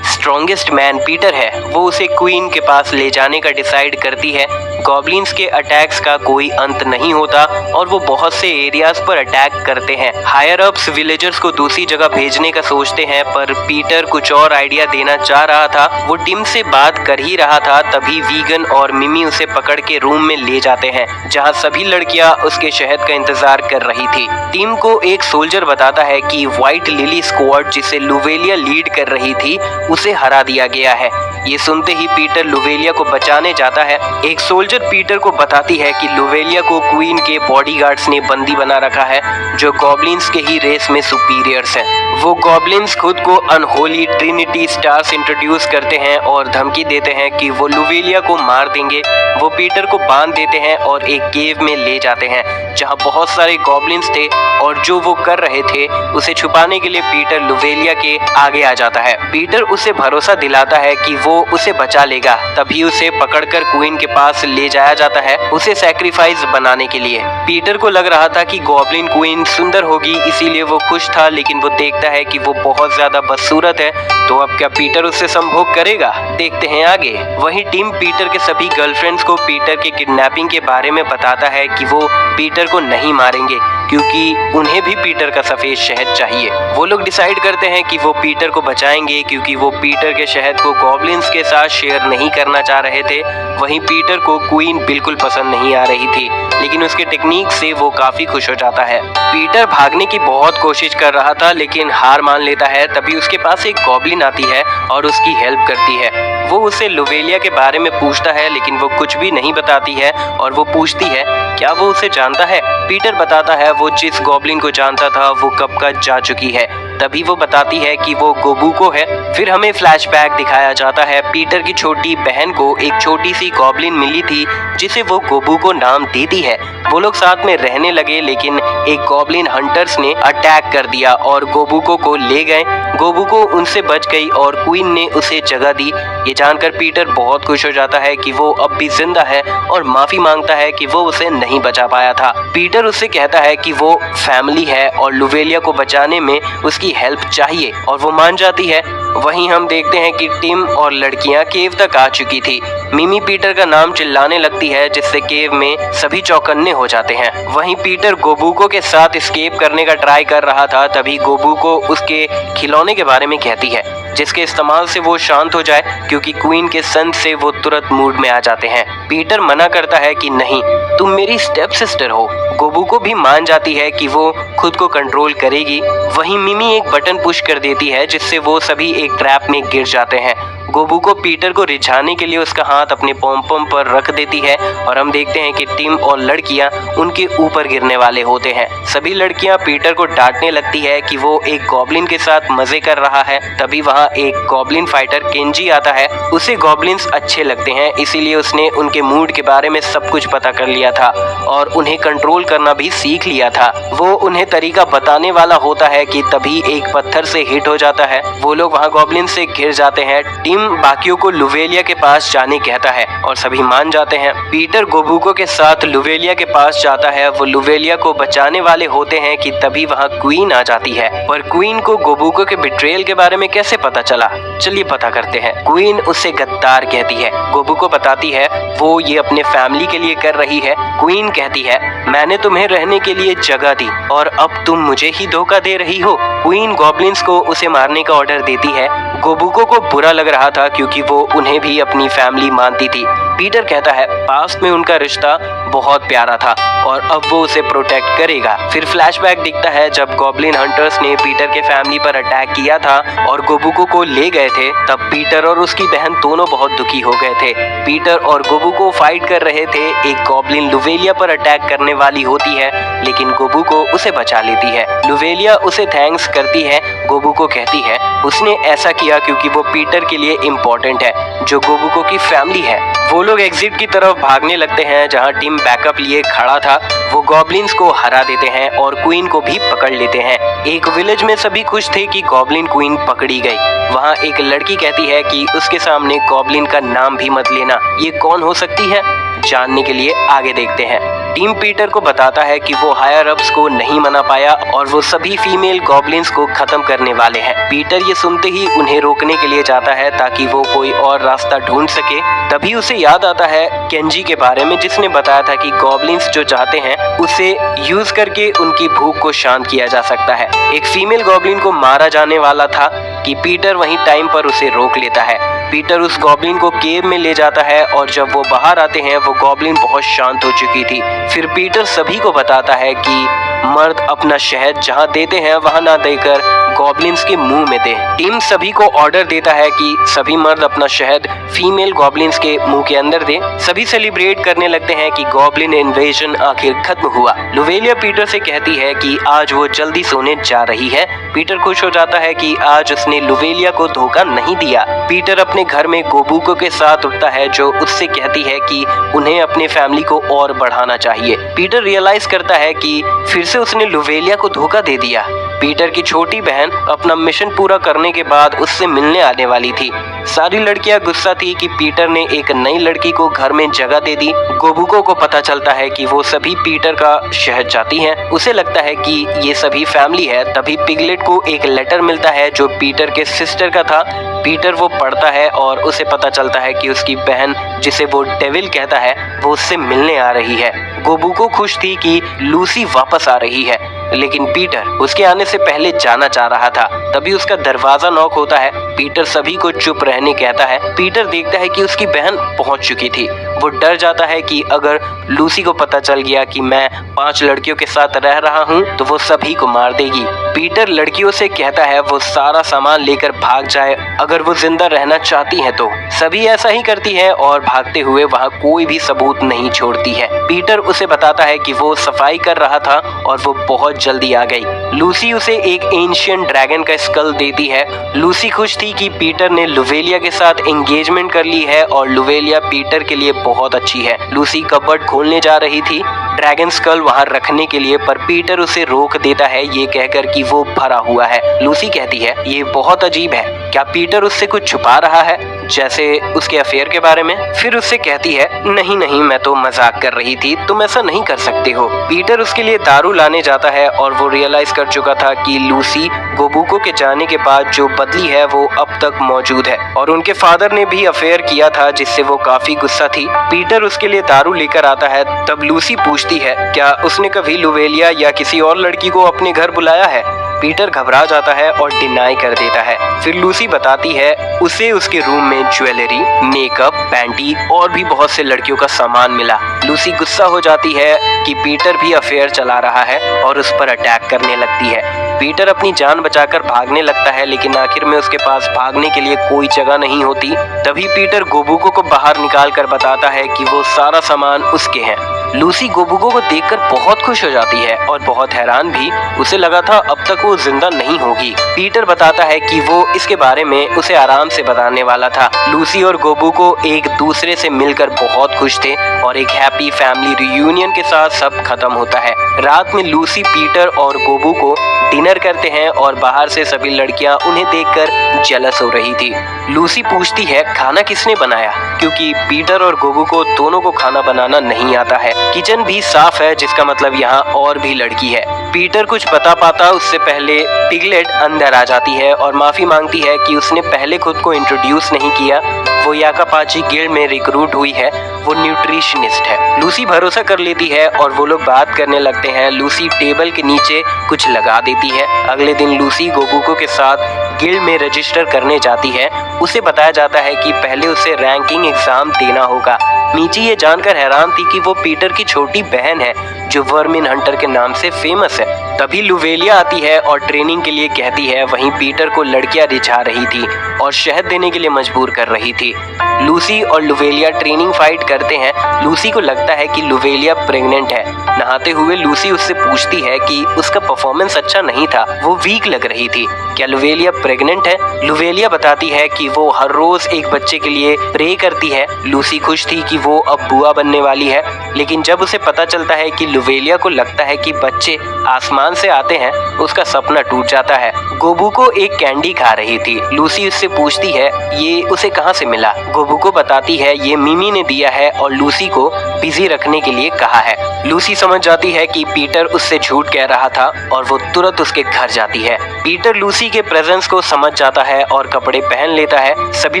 Speaker 1: स्ट्रॉन्गेस्ट मैन पीटर है, वो उसे क्वीन के पास ले जाने का डिसाइड करती है। गॉब्लिन्स के अटैक्स का कोई अंत नहीं होता और वो बहुत से एरियाज पर अटैक करते हैं। हायर अप्स विलेजर्स को दूसरी जगह भेजने का सोचते हैं पर पीटर कुछ और आइडिया देना चाह रहा था। वो टीम से बात कर ही रहा था तभी वीगन और मिमी उसे पकड़ के रूम में ले जाते हैं जहां सभी लड़कियां उसके शहद का इंतजार कर रही थी। टीम को एक सोल्जर बताता है कि व्हाइट लिली स्क्वाड जिसे लुवेलिया लीड कर रही थी उसे हरा दिया गया है। ये सुनते ही पीटर लुवेलिया को बचाने जाता है। एक सोल्जर पीटर को बताती है कि लुवेलिया को क्वीन के बॉडीगार्ड्स ने बंदी बना रखा है जो गॉब्लिन्स के ही रेस में सुपीरियर्स हैं। वो गॉब्लिन्स खुद को अनहोली ट्रिनिटी स्टार्स इंट्रोड्यूस करते हैं और धमकी देते हैं कि वो लुवेलिया को मार देंगे। वो पीटर को बांध देते हैं और एक केव में ले जाते हैं जहां बहुत सारे गॉब्लिन्स थे और जो वो कर रहे थे उसे छुपाने के लिए पीटर लुवेलिया के आगे आ जाता है। पीटर उसे भरोसा दिलाता है कि वो उसे बचा लेगा। तभी उसे पकड़कर क्वीन के पास ले जाया जाता है उसे सैक्रिफाइस बनाने के लिए। पीटर को लग रहा था कि गॉब्लिन क्वीन सुंदर होगी इसीलिए वो खुश था लेकिन वो देखता है कि वो बहुत ज्यादा बदसूरत है। तो अब क्या पीटर उससे संभोग करेगा? देखते हैं आगे। वहीं टीम पीटर के सभी गर्लफ्रेंड्स को पीटर के किडनैपिंग के बारे में बताता है कि वो पीटर को नहीं मारेंगे क्योंकि उन्हें भी पीटर का सफेद शहद चाहिए। वो लोग डिसाइड करते हैं कि वो पीटर को बचाएंगे क्योंकि वो पीटर के शहद को गॉब्लिन्स के साथ शेयर नहीं करना चाह रहे थे। वहीं पीटर को क्वीन बिल्कुल पसंद नहीं आ रही थी लेकिन उसके टेक्निक से वो काफी खुश हो जाता है। पीटर भागने की बहुत कोशिश कर रहा था लेकिन हार मान लेता है। तभी उसके पास एक गॉब्लिन आती है और उसकी हेल्प करती है। वो उसे लुवेलिया के बारे में पूछता है लेकिन वो कुछ भी नहीं बताती है और वो पूछती है क्या वो उसे जानता है। पीटर बताता है वो जिस गॉब्लिन को जानता था वो कब का जा चुकी है। तभी वो बताती है कि वो गोबुको है। फिर हमें फ्लैशबैक दिखाया जाता है। पीटर की छोटी बहन को एक छोटी सी गॉब्लिन मिली थी जिसे वो गोबुको नाम देती है। वो लोग साथ में रहने लगे लेकिन एक गॉब्लिन हंटर्स ने अटैक कर दिया और गोबुको को ले गए। गोबुको उनसे बच गई और क्वीन ने उसे जगह दी। ये जानकर पीटर बहुत खुश हो जाता है कि वो अब भी जिंदा है और माफी मांगता है कि वो उसे नहीं बचा पाया था। पीटर उससे कहता है कि वो फैमिली है और लुवेलिया को बचाने में उसकी हेल्प चाहिए और वो मान जाती है। वहीं हम देखते हैं कि टिम और लड़कियां केव तक आ चुकी थी। मिमी पीटर का नाम चिल्लाने लगती है जिससे केव में सभी चौकन्ने हो जाते हैं। वहीं पीटर गोबुको के साथ एस्केप करने का ट्राई कर रहा था, तभी गोबुको उसके खिलौने के बारे में कहती है जिसके इस्तेमाल से वो शांत हो जाए, क्योंकि क्वीन के संग से वो तुरंत मूड में आ जाते हैं। पीटर मना करता है कि नहीं, तुम मेरी स्टेप सिस्टर हो। गोबुको भी मान जाती है कि वो खुद को कंट्रोल करेगी। वहीं मिमी एक बटन पुश कर देती है जिससे वो सभी एक ट्रैप में गिर जाते हैं। गोबुको पीटर को रिझाने के लिए उसका हाथ अपने पॉम-पॉम पर रख देती है और हम देखते हैं कि टिम और लड़कियां उनके ऊपर गिरने वाले होते हैं। सभी लड़कियां पीटर को डांटने लगती है कि वो एक गॉब्लिन के साथ मजे कर रहा है। तभी वहां एक गॉब्लिन फाइटर केंजी आता है। उसे गॉब्लिन्स अच्छे लगते हैं, इसीलिए उसने उनके मूड के बारे में सब कुछ पता कर लिया था और उन्हें कंट्रोल करना भी सीख लिया था। वो उन्हें तरीका बताने वाला होता है कि तभी एक पत्थर से हिट हो जाता है। वो लोग वहां गॉब्लिन से घिर जाते हैं। टिम बाकियों को लुवेलिया के पास जाने कहता है और सभी मान जाते हैं। पीटर गोबुको के साथ लुवेलिया के पास जाता है। वो लुवेलिया को बचाने वाले होते हैं कि तभी वहां क्वीन आ जाती है। पर क्वीन को गोबुको के बिट्रेयल के बारे में कैसे पता चला, चलिए पता करते हैं। क्वीन उसे गद्दार कहती है। गोबुको बताती है वो ये अपने फैमिली के लिए कर रही है। क्वीन कहती है मैंने तुम्हें रहने के लिए जगह दी और अब तुम मुझे ही धोखा दे रही हो। क्वीन गॉब्लिन्स को उसे मारने का ऑर्डर देती है। गोबुको को बुरा लग रहा था क्योंकि वो उन्हें भी अपनी फैमिली मानती थी। पीटर कहता है पास्ट में उनका रिश्ता बहुत प्यारा था और अब वो उसे प्रोटेक्ट करेगा। फिर फ्लैशबैक दिखता है जब गॉब्लिन हंटर्स ने पीटर के फैमिली पर अटैक किया था और गोबुको को ले गए थे। तब पीटर और उसकी बहन दोनों बहुत दुखी हो गए थे। पीटर और गोबुको फाइट कर रहे थे। एक गॉब्लिन लुवेलिया पर अटैक करने वाली होती है, लेकिन गोबुको उसे बचा लेती है। लुवेलिया उसे थैंक्स करती है। गोबुको कहती है उसने ऐसा किया क्योंकि वो पीटर के लिए इम्पोर्टेंट है, जो गोबुको की फैमिली है। वो लोग एग्जिट की तरफ भागने लगते हैं जहां टिम बैकअप लिए खड़ा था। वो गॉब्लिन्स को हरा देते हैं और क्वीन को भी पकड़ लेते हैं। एक विलेज में सभी खुश थे कि गॉब्लिन क्वीन पकड़ी गई। वहां एक लड़की कहती है कि उसके सामने गॉब्लिन का नाम भी मत लेना। ये कौन हो सकती है, जानने के लिए आगे देखते हैं। टीम पीटर को बताता है कि वो हायर अप्स को नहीं मना पाया और वो सभी फीमेल गॉब्लिन्स को खत्म करने वाले हैं। पीटर ये सुनते ही उन्हें रोकने के लिए जाता है ताकि वो कोई और रास्ता ढूंढ सके। तभी उसे याद आता है केंजी के बारे में, जिसने बताया था कि गॉब्लिन्स जो चाहते हैं उसे यूज करके उनकी भूख को शांत किया जा सकता है। एक फीमेल गॉब्लिन को मारा जाने वाला था कि पीटर वहीं टाइम पर उसे रोक लेता है। पीटर उस गॉब्लिन को केव में ले जाता है और जब वो बाहर आते हैं वो गॉब्लिन बहुत शांत हो चुकी थी। फिर पीटर सभी को बताता है कि मर्द अपना शहद जहां देते हैं वहां ना देकर गॉब्लिन्स के मुंह में दे। टीम सभी को ऑर्डर देता है कि सभी मर्द अपना शहद फीमेल गॉब्लिन्स के मुंह के अंदर दे। सभी सेलिब्रेट करने लगते हैं कि गॉब्लिन इन्वेजन आखिर खत्म हुआ। लुवेलिया पीटर से कहती है कि आज वो जल्दी सोने जा रही है। पीटर खुश हो जाता है कि आज उसने लुवेलिया को धोखा नहीं दिया। पीटर अपने घर में गोबुको के साथ उठता है जो उससे कहती है कि उन्हें अपने फैमिली को और बढ़ाना चाहिए। पीटर रियलाइज करता है कि फिर से उसने लुवेलिया को धोखा दे दिया। पीटर की छोटी बहन अपना मिशन पूरा करने के बाद उससे मिलने आने वाली थी। सारी लड़कियां गुस्सा थी कि पीटर ने एक नई लड़की को घर में जगह दे दी। गोबुको को पता चलता है कि वो सभी पीटर का शहद चाहती हैं। उसे लगता है कि ये सभी फैमिली है। तभी पिगलेट को एक लेटर मिलता है जो पीटर के सिस्टर का था। पीटर वो पढ़ता है और उसे पता चलता है कि उसकी बहन, जिसे वो डेविल कहता है, वो उससे मिलने आ रही है। गोबुको खुश थी कि लूसी वापस आ रही है, लेकिन पीटर उसके आने से पहले जाना चाह रहा था। तभी उसका दरवाजा नॉक होता है। पीटर सभी को चुप रहने कहता है। पीटर देखता है कि उसकी बहन पहुंच चुकी थी। वो डर जाता है कि अगर लूसी को पता चल गया कि मैं 5 लड़कियों के साथ रह रहा हूं तो वो सभी को मार देगी। पीटर लड़कियों से कहता है वो सारा सामान लेकर भाग जाए अगर वो जिंदा रहना चाहती है तो। सभी ऐसा ही करती है और भागते हुए वहां कोई भी सबूत नहीं छोड़ती है। पीटर उसे बताता है कि वो सफाई कर रहा था और वो बहुत जल्दी आ गई। लूसी उसे एक एंशिएंट ड्रैगन का स्कल देती है। लूसी खुश थी कि पीटर ने लुवेलिया के साथ एंगेजमेंट कर ली है और लुवेलिया पीटर के लिए बहुत अच्छी है। लूसी कबर्ड खोलने जा रही थी ड्रैगन स्कल वहाँ रखने के लिए, पर पीटर उसे रोक देता है ये कहकर कि वो भरा हुआ है। लूसी कहती है ये बहुत अजीब है, क्या पीटर उससे कुछ छुपा रहा है, जैसे उसके अफेयर के बारे में। फिर उससे कहती है नहीं नहीं, मैं तो मजाक कर रही थी, तुम ऐसा नहीं कर सकते हो। पीटर उसके लिए दारू लाने जाता है और वो रियलाइज कर चुका था कि लूसी गोबुको के जाने के बाद जो बदली है वो अब तक मौजूद है और उनके फादर ने भी अफेयर किया था, जिससे वो काफी गुस्सा थी। पीटर उसके लिए दारू लेकर आता है, तब लूसी पूछती है क्या उसने कभी लुवेलिया या किसी और लड़की को अपने घर बुलाया है। पीटर घबरा जाता है और डिनाई कर देता है। फिर लूसी बताती है उसे उसके रूम में ज्वेलरी, मेकअप, पैंटी और भी बहुत से लड़कियों का सामान मिला। लूसी गुस्सा हो जाती है कि पीटर भी अफेयर चला रहा है और उस पर अटैक करने लगती है। पीटर अपनी जान बचाकर भागने लगता है, लेकिन आखिर में उसके पास भागने के लिए कोई जगह नहीं होती। तभी पीटर गोबुको को बाहर निकाल कर बताता है कि वो सारा सामान उसके हैं। लूसी गोबुको को देखकर बहुत खुश हो जाती है और बहुत हैरान भी, उसे लगा था अब तक वो जिंदा नहीं होगी। पीटर बताता है कि वो इसके बारे में उसे आराम से बताने वाला था। लूसी और गोबुको एक दूसरे से मिलकर बहुत खुश थे और एक हैप्पी फैमिली रियूनियन के साथ सब खत्म होता है। रात में लूसी, पीटर और गोबुको डिनर करते हैं और बाहर से सभी लड़कियां उन्हें देखकर जेलस हो रही थी। लूसी पूछती है खाना किसने बनाया, क्योंकि पीटर और गोबुको दोनों को खाना बनाना नहीं आता है। किचन भी साफ है, जिसका मतलब यहाँ और भी लड़की है। पीटर कुछ बता पाता उससे पहले पिगलेट अंदर आ जाती है और माफी मांगती है कि उसने पहले खुद को इंट्रोड्यूस नहीं किया। वो याकापाची गिल्ड में रिक्रूट हुई है, वो न्यूट्रिशनिस्ट है। लूसी भरोसा कर लेती है और वो लोग बात करने लगते हैं। लूसी टेबल के नीचे कुछ लगा देती है। अगले दिन लूसी गोबुको के साथ गिल्ड में रजिस्टर करने जाती है। उसे बताया जाता है कि पहले उसे रैंकिंग एग्जाम देना होगा। मीची ये जानकर हैरान थी कि वो पीटर की छोटी बहन है जो वर्मिन हंटर के नाम से फेमस है। तभी लुवेलिया आती है और ट्रेनिंग के लिए कहती है। वहीं पीटर को लड़कियां रिझा रही थी और शहद देने के लिए मजबूर कर रही थी। लूसी और लुवेलिया ट्रेनिंग फाइट करते हैं। लूसी को लगता है कि लुवेलिया प्रेग्नेंट है। नहाते हुए लूसी उससे पूछती है कि उसका परफॉर्मेंस अच्छा नहीं था, वो वीक लग रही थी, क्या लुवेलिया प्रेग्नेंट है। लुवेलिया बताती है कि वो हर रोज एक बच्चे के लिए प्रे करती है। लूसी खुश थी कि वो अब बुआ बनने वाली है, लेकिन जब उसे पता चलता है कि लुवेलिया को लगता है कि बच्चे आसमान से आते हैं, उसका सपना टूट जाता है। गोबुको एक कैंडी खा रही थी। लूसी उससे पूछती है ये उसे कहाँ से मिला। गोबुको बताती है ये मिमी ने दिया है और लूसी को बिजी रखने के लिए कहा है। लूसी समझ जाती है कि पीटर उससे झूठ कह रहा था और वो तुरंत उसके घर जाती है। पीटर लूसी के प्रेजेंस को समझ जाता है और कपड़े पहन लेता है। सभी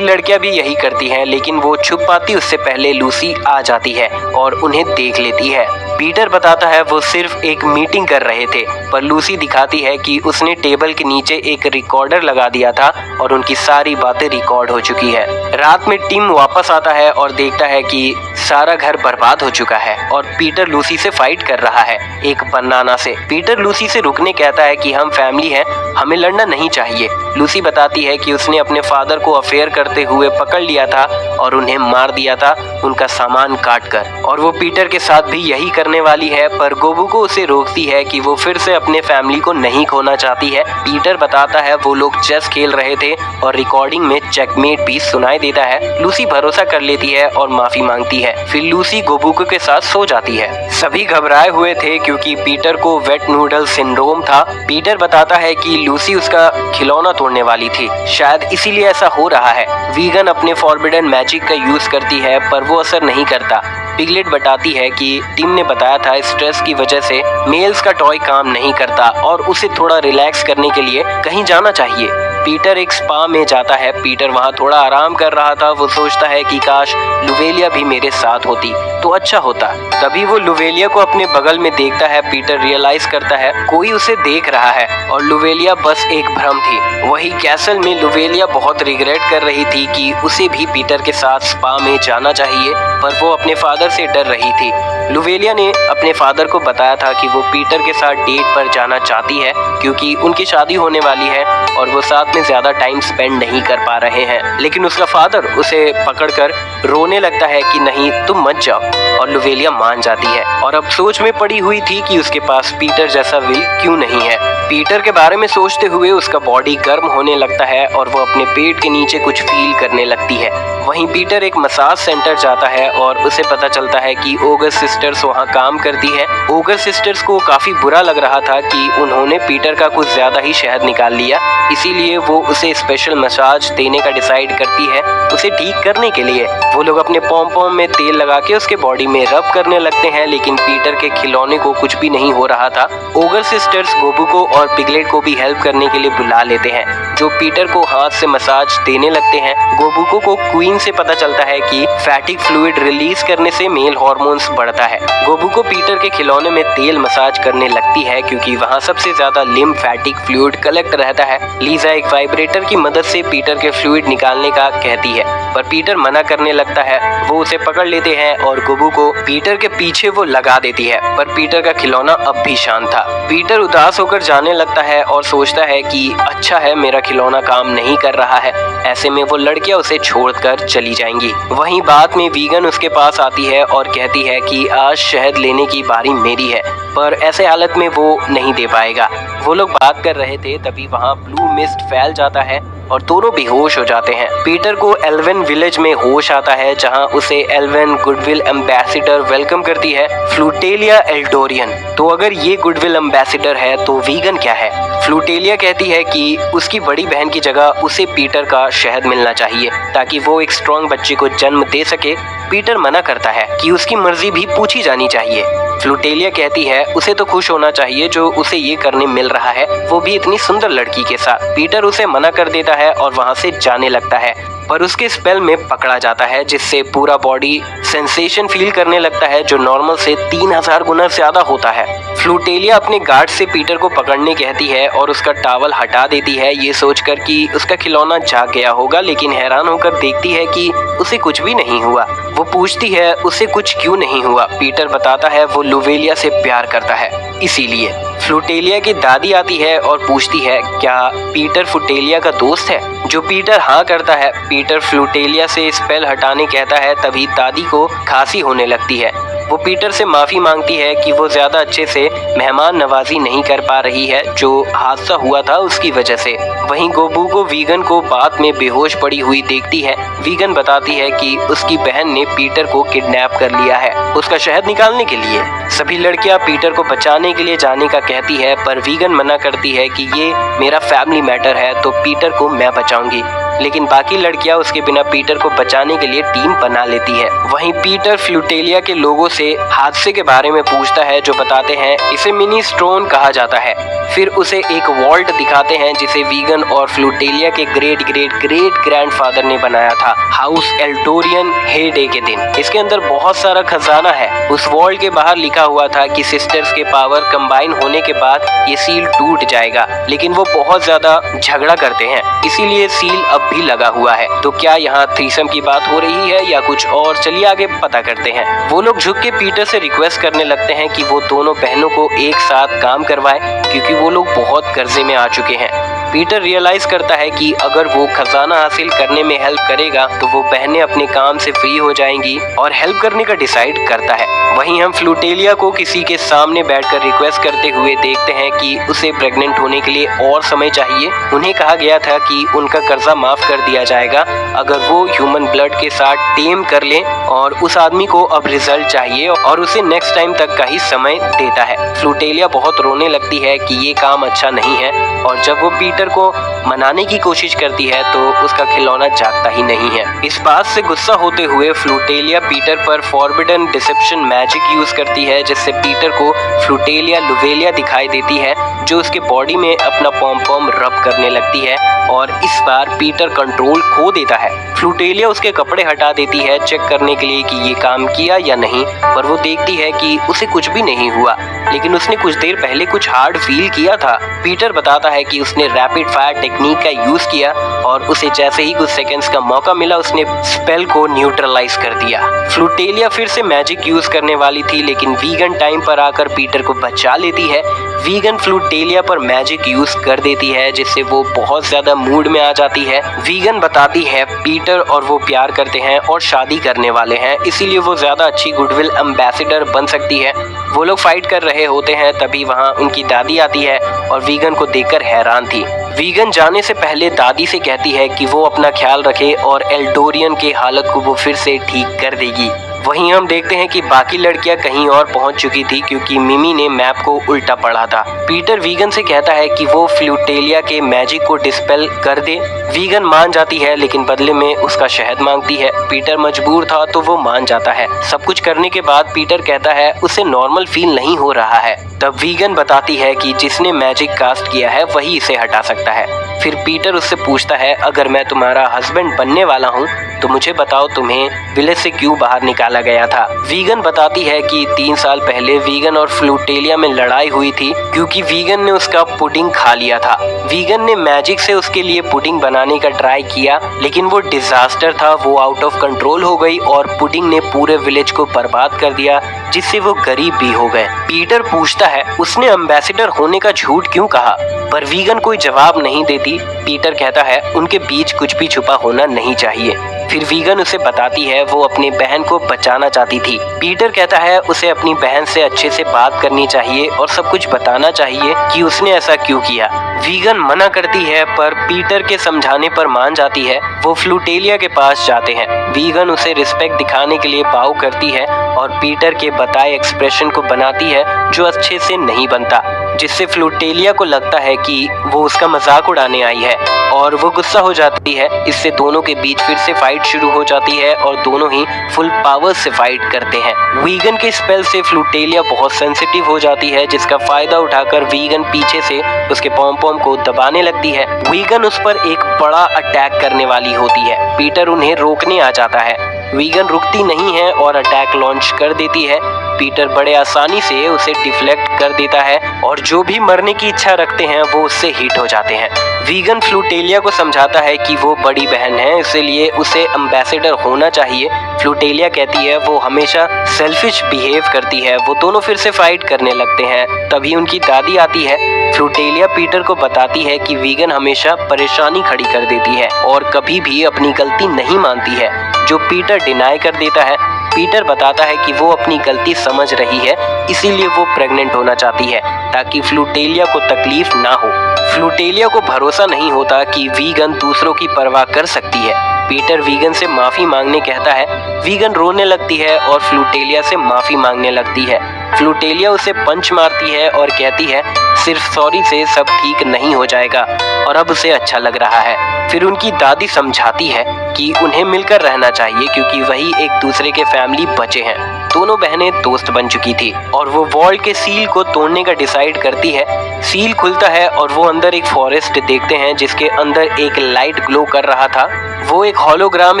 Speaker 1: लड़कियां भी यही करती हैं, लेकिन वो छुप पाती उससे पहले लूसी आ जाती है और उन्हें देख लेती है। पीटर बताता है वो सिर्फ एक मीटिंग कर रहे थे, पर लूसी दिखाती है कि उसने टेबल के नीचे एक रिकॉर्डर लगा दिया था और उनकी सारी बातें रिकॉर्ड हो चुकी है। रात में टिम वापस आता है और देखता है कि सारा घर बर्बाद हो चुका है और पीटर लूसी से फाइट कर रहा है एक बनाना से। पीटर लूसी से रुकने कहता है कि हम फैमिली हैं, हमें लड़ना नहीं चाहिए। लूसी बताती है कि उसने अपने फादर को अफेयर करते हुए पकड़ लिया था और उन्हें मार दिया था उनका सामान काट कर, और वो पीटर के साथ भी यही करने वाली है। पर गोबुको उसे रोकती है कि वो फिर से अपने फैमिली को नहीं खोना चाहती है। पीटर बताता है वो लोग चेस खेल रहे थे और रिकॉर्डिंग में चेकमेट भी सुनाई देता है। लूसी भरोसा कर लेती है और माफी मांगती है। फिर लूसी गोबुको के साथ सो जाती है। सभी घबराए हुए थे क्योंकि पीटर को वेट नूडल सिंड्रोम था। पीटर बताता है कि लूसी उसका खिलौना तोड़ने वाली थी, शायद इसीलिए ऐसा हो रहा है। वीगन अपने फॉरबिडन मैजिक का यूज करती है, पर वो असर नहीं करता। पिगलेट बताती है कि टीम ने बताया था स्ट्रेस की वजह से मेल्स का टॉय काम नहीं करता और उसे थोड़ा रिलैक्स करने के लिए कहीं जाना चाहिए। पीटर एक स्पा में जाता है। पीटर वहाँ थोड़ा आराम कर रहा था। वो सोचता है कि काश लुवेलिया भी मेरे साथ होती तो अच्छा होता। तभी वो लुवेलिया को अपने बगल में देखता है। पीटर रियलाइज करता है कोई उसे देख रहा है और लुवेलिया बस एक भ्रम थी। वही कैसल में लुवेलिया बहुत रिग्रेट कर रही थी कि उसे भी पीटर के साथ स्पा में जाना चाहिए, पर वो अपने फादर से डर रही थी। लुवेलिया ने अपने फादर को बताया था कि वो पीटर के साथ डेट पर जाना चाहती है क्योंकि उनकी शादी होने वाली है और वो साथ में ज्यादा टाइम स्पेंड नहीं कर पा रहे हैं। लेकिन उसका फादर उसे पकड़कर रोने लगता है कि नहीं, तुम मत जाओ। और लुवेलिया मान जाती है और अब सोच में पड़ी हुई थी कि उसके पास पीटर जैसा विल क्यों नहीं है। पीटर के बारे में सोचते हुए उसका बॉडी गर्म होने लगता है और वो अपने पेट के नीचे कुछ फील करने लगती है। वहीं पीटर एक मसाज सेंटर जाता है और उसे पता चलता है कि ओगर सिस्टर्स वहां काम करती है। ओगर सिस्टर्स को काफी बुरा लग रहा था कि उन्होंने पीटर का कुछ ज्यादा ही शहद निकाल लिया, इसीलिए वो उसे स्पेशल मसाज देने का डिसाइड करती है उसे ठीक करने के लिए। वो लोग अपने पॉम में तेल लगा के उसके बॉडी में रब करने लगते हैं, लेकिन पीटर के खिलौने को कुछ भी नहीं हो रहा था। ओगर सिस्टर्स गोबू को और पिगलेट को भी हेल्प करने के लिए बुला लेते हैं, जो पीटर को हाथ से मसाज देने लगते हैं। गोबू को क्वीन से पता चलता है कि फैटिक फ्लूइड रिलीज करने से मेल हार्मोन्स बढ़ता है। गोबू को पीटर के खिलौने में तेल मसाज करने लगती है क्योंकि वहाँ सबसे ज्यादा लिम्फेटिक फ्लूइड कलेक्ट रहता है। लीजा एक वाइब्रेटर की मदद से पीटर के फ्लूइड निकालने का कहती है, पर पीटर मना करने लगता है। वो उसे पकड़ लेते हैं और गोबू को पीटर के पीछे वो लगा देती है, पर पीटर का खिलौना अब भी शांत था। पीटर उदास होकर जाने लगता है और सोचता है कि अच्छा है मेरा खिलौना काम नहीं कर रहा है, ऐसे में वो लड़कियां उसे छोड़कर चली जाएंगी। वहीं बाद में वीगन उसके पास आती है और कहती है कि आज शहद लेने की बारी मेरी है, पर ऐसे हालत में वो नहीं दे पाएगा। वो लोग बात कर रहे थे तभी वहाँ ब्लू मिस्ट फैल जाता है और दोनों बेहोश हो जाते हैं। पीटर को एल्वेन विलेज में होश आता है, जहां उसे एल्वेन गुडविल एम्बेसिडर वेलकम करती है, फ्लूटेलिया एल्डोरियन। तो अगर ये गुडविल एम्बेसिडर है तो वीगन क्या है? फ्लूटेलिया कहती है कि उसकी बड़ी बहन की जगह उसे पीटर का शहद मिलना चाहिए ताकि वो एक स्ट्रॉन्ग बच्चे को जन्म दे सके। पीटर मना करता है कि उसकी मर्जी भी पूछी जानी चाहिए। फ्लूटेलिया कहती है उसे तो खुश होना चाहिए जो उसे ये करने मिल रहा है, वो भी इतनी सुंदर लड़की के साथ। पीटर उसे मना कर देता है और वहां से जाने लगता है, पर उसके स्पेल में पकड़ा जाता है जिससे पूरा बॉडी सेंसेशन फील करने लगता है जो नॉर्मल से 3000 गुना ज्यादा होता है। फ्लूटेलिया अपने गार्ड से पीटर को पकड़ने कहती है और उसका टॉवल हटा देती है, ये सोचकर कि उसका खिलौना जाग गया होगा, लेकिन हैरान होकर देखती है कि उसे कुछ भी नहीं हुआ। वो पूछती है उसे कुछ क्यों नहीं हुआ। पीटर बताता है वो लुवेलिया से प्यार करता है इसीलिए। फ्लूटेलिया की दादी आती है और पूछती है क्या पीटर फ्लूटेलिया का दोस्त है, जो पीटर हाँ करता है। पीटर फ्लूटेलिया से स्पेल हटाने कहता है, तभी दादी को खांसी होने लगती है। वो पीटर से माफी मांगती है कि वो ज्यादा अच्छे से मेहमान नवाजी नहीं कर पा रही है जो हादसा हुआ था उसकी वजह से। वहीं गोबू को वीगन को बाद में बेहोश पड़ी हुई देखती है। वीगन बताती है कि उसकी बहन ने पीटर को किडनैप कर लिया है उसका शहद निकालने के लिए। सभी लड़कियां पीटर को बचाने के लिए जाने का कहती है, पर वीगन मना करती है कि ये मेरा फैमिली मैटर है तो पीटर को मैं बचाऊंगी। लेकिन बाकी लड़कियां उसके बिना पीटर को बचाने के लिए टीम बना लेती है। वहीं पीटर फ्लूटेलिया के लोगों से हादसे के बारे में पूछता है, जो बताते हैं इसे मिनी स्टोन कहा जाता है। फिर उसे एक वॉल्ट दिखाते हैं जिसे वीगन और फ्लूटेलिया के ग्रेट ग्रेट ग्रेट ग्रैंडफादर ने बनाया था हाउस एल्डोरियन हे डे के दिन। इसके अंदर बहुत सारा खजाना है। उस वॉल्ट के बाहर लिखा हुआ था कि सिस्टर्स के पावर कंबाइन होने के बाद ये सील टूट जाएगा, लेकिन वो बहुत ज्यादा झगड़ा करते हैं इसीलिए सील अब भी लगा हुआ है। तो क्या यहाँ थ्रीसम की बात हो रही है या कुछ और? चलिए आगे पता करते हैं। वो लोग झुक के पीटर से रिक्वेस्ट करने लगते हैं कि वो दोनों बहनों को एक साथ काम करवाए क्योंकि वो लोग बहुत कर्जे में आ चुके हैं। पीटर रियलाइज करता है कि अगर वो खजाना हासिल करने में हेल्प करेगा तो वो बहनें अपने काम से फ्री हो जाएंगी और हेल्प करने का डिसाइड करता है। वहीं हम फ्लूटेलिया को किसी के सामने बैठकर रिक्वेस्ट करते हुए देखते हैं कि उसे प्रेग्नेंट होने के लिए और समय चाहिए। उन्हें कहा गया था कि उनका कर्जा माफ कर दिया जाएगा अगर वो ह्यूमन ब्लड के साथ टेम कर लें, और उस आदमी को अब रिजल्ट चाहिए और उसे नेक्स्ट टाइम तक का ही समय देता है। फ्लूटेलिया बहुत रोने लगती है कि ये काम अच्छा नहीं है, और जब वो पीटर को मनाने की कोशिश करती है तो उसका खिलौना जागता ही नहीं है। इस बात से गुस्सा होते हुए फ्लूटेलिया पीटर पर फॉरबिडन डिसेप्शन मैजिक यूज करती है, जिससे पीटर को फ्लूटेलिया लुवेलिया दिखाई देती है जो उसके बॉडी में अपना पॉम रब करने लगती है, और इस बार पीटर कंट्रोल खो देता है। फ्लूटेलिया उसके कपड़े हटा देती है चेक करने के लिए कि ये काम किया या नहीं, पर वो देखती है कि उसे कुछ भी नहीं हुआ, लेकिन उसने कुछ देर पहले कुछ हार्ड फील किया था। पीटर बताता है कि उसने रैपिड फायर टेक्निक का यूज किया और उसे जैसे ही कुछ सेकंड्स का मौका मिला उसने स्पेल को न्यूट्रलाइज कर दिया। फ्लूटेलिया फिर से मैजिक यूज करने वाली थी, लेकिन वीगन टाइम पर आकर पीटर को बचा लेती है। वीगन फ्लूटेलिया पर मैजिक यूज कर देती है, जिससे वो बहुत ज्यादा मूड में आ जाती है। वीगन बताती है पीटर और वो प्यार करते हैं और शादी करने वाले हैं, इसीलिए वो ज्यादा अच्छी गुडविल एम्बेसडर बन सकती है। वो लोग फाइट कर रहे होते हैं, तभी वहाँ उनकी दादी आती है और वीगन को देखकर हैरान थी। वीगन जाने से पहले दादी से कहती है कि वो अपना ख्याल रखे और एल्डोरियन के हालत को वो फिर से ठीक कर देगी। वहीं हम देखते हैं कि बाकी लड़कियां कहीं और पहुंच चुकी थी, क्योंकि मिमी ने मैप को उल्टा पढ़ा था। पीटर वीगन से कहता है कि वो फ्लूटेलिया के मैजिक को डिस्पेल कर दे। वीगन मान जाती है, लेकिन बदले में उसका शहद मांगती है। पीटर मजबूर था तो वो मान जाता है। सब कुछ करने के बाद पीटर कहता है उसे नॉर्मल फील नहीं हो रहा है। तब वीगन बताती है कि जिसने मैजिक कास्ट किया है वही इसे हटा सकता है। फिर पीटर उससे पूछता है, अगर मैं तुम्हारा हस्बैंड बनने वाला हूँ तो मुझे बताओ तुम्हें विलेज से क्यों बाहर निकाला गया था। वीगन बताती है कि 3 साल पहले वीगन और फ्लूटेलिया में लड़ाई हुई थी, क्योंकि वीगन ने उसका पुडिंग खा लिया था। वीगन ने मैजिक से उसके लिए पुडिंग बनाने का ट्राई किया, लेकिन वो डिजास्टर था। वो आउट ऑफ कंट्रोल हो गई और पुडिंग ने पूरे विलेज को बर्बाद कर दिया, जिससे वो गरीब भी हो गए। पीटर पूछता है उसने एम्बेसडर होने का झूठ क्यों कहा, पर वीगन कोई जवाब नहीं देती। पीटर कहता है उनके बीच कुछ भी छुपा होना नहीं चाहिए। फिर वीगन उसे बताती है वो अपनी बहन को बचाना चाहती थी। पीटर कहता है उसे अपनी बहन से अच्छे से बात करनी चाहिए और सब कुछ बताना चाहिए कि उसने ऐसा क्यों किया। वीगन मना करती है, पर पीटर के समझाने पर मान जाती है। वो फ्लूटेलिया के पास जाते हैं। वीगन उसे रिस्पेक्ट दिखाने के लिए बाउ करती है और पीटर के बताए एक्सप्रेशन को बनाती है जो अच्छे से नहीं बनता, जिससे फ्लूटेलिया को लगता है कि वो उसका मजाक उड़ाने आई है और वो गुस्सा हो जाती है। इससे दोनों के बीच फिर से फाइट शुरू हो जाती है और दोनों ही फुल पावर से फाइट करते हैं। वीगन के स्पेल से फ्लूटेलिया बहुत सेंसिटिव हो जाती है, जिसका फायदा उठाकर वीगन पीछे से उसके पॉम पॉम को दबाने लगती है। वीगन उस पर एक बड़ा अटैक करने वाली होती है। पीटर उन्हें रोकने आ जाता है। वीगन रुकती नहीं है और अटैक लॉन्च कर देती है। पीटर बड़े आसानी से उसे डिफ्लेक्ट कर देता है और जो भी मरने की इच्छा रखते हैं वो उससे हिट हो जाते हैं। वीगन फ्लूटेलिया को समझाता है कि वो बड़ी बहन है, इसलिए उसे एम्बेसडर होना चाहिए। फ्लूटेलिया कहती है वो हमेशा सेल्फिश बिहेव करती है। वो दोनों फिर से फाइट करने लगते हैं। तभी उनकी दादी आती है। फ्लूटेलिया पीटर को बताती है कि वीगन हमेशा परेशानी खड़ी कर देती है और कभी भी अपनी गलती नहीं मानती है, जो पीटर डिनाई कर देता है। पीटर बताता है कि वो अपनी गलती समझ रही है, इसीलिए वो प्रेग्नेंट होना चाहती है ताकि फ्लूटेलिया को तकलीफ ना हो। फ्लूटेलिया को भरोसा नहीं होता कि वीगन दूसरों की परवाह कर सकती है। पीटर वीगन से माफी मांगने कहता है। वीगन रोने लगती है और फ्लूटेलिया से माफी मांगने लगती है। फ्लूटेलिया उसे पंच मारती है और कहती है सिर्फ सॉरी से सब ठीक नहीं हो जाएगा, और अब उसे अच्छा लग रहा है। फिर उनकी दादी समझाती है कि उन्हें मिलकर रहना चाहिए, क्योंकि वही एक दूसरे के फैमिली बचे हैं। दोनों बहनें दोस्त बन चुकी थी और वो वॉल के सील को तोड़ने का डिसाइड करती है। सील खुलता है और वो अंदर एक फॉरेस्ट देखते हैं, जिसके अंदर एक लाइट ग्लो कर रहा था। वो एक होलोग्राम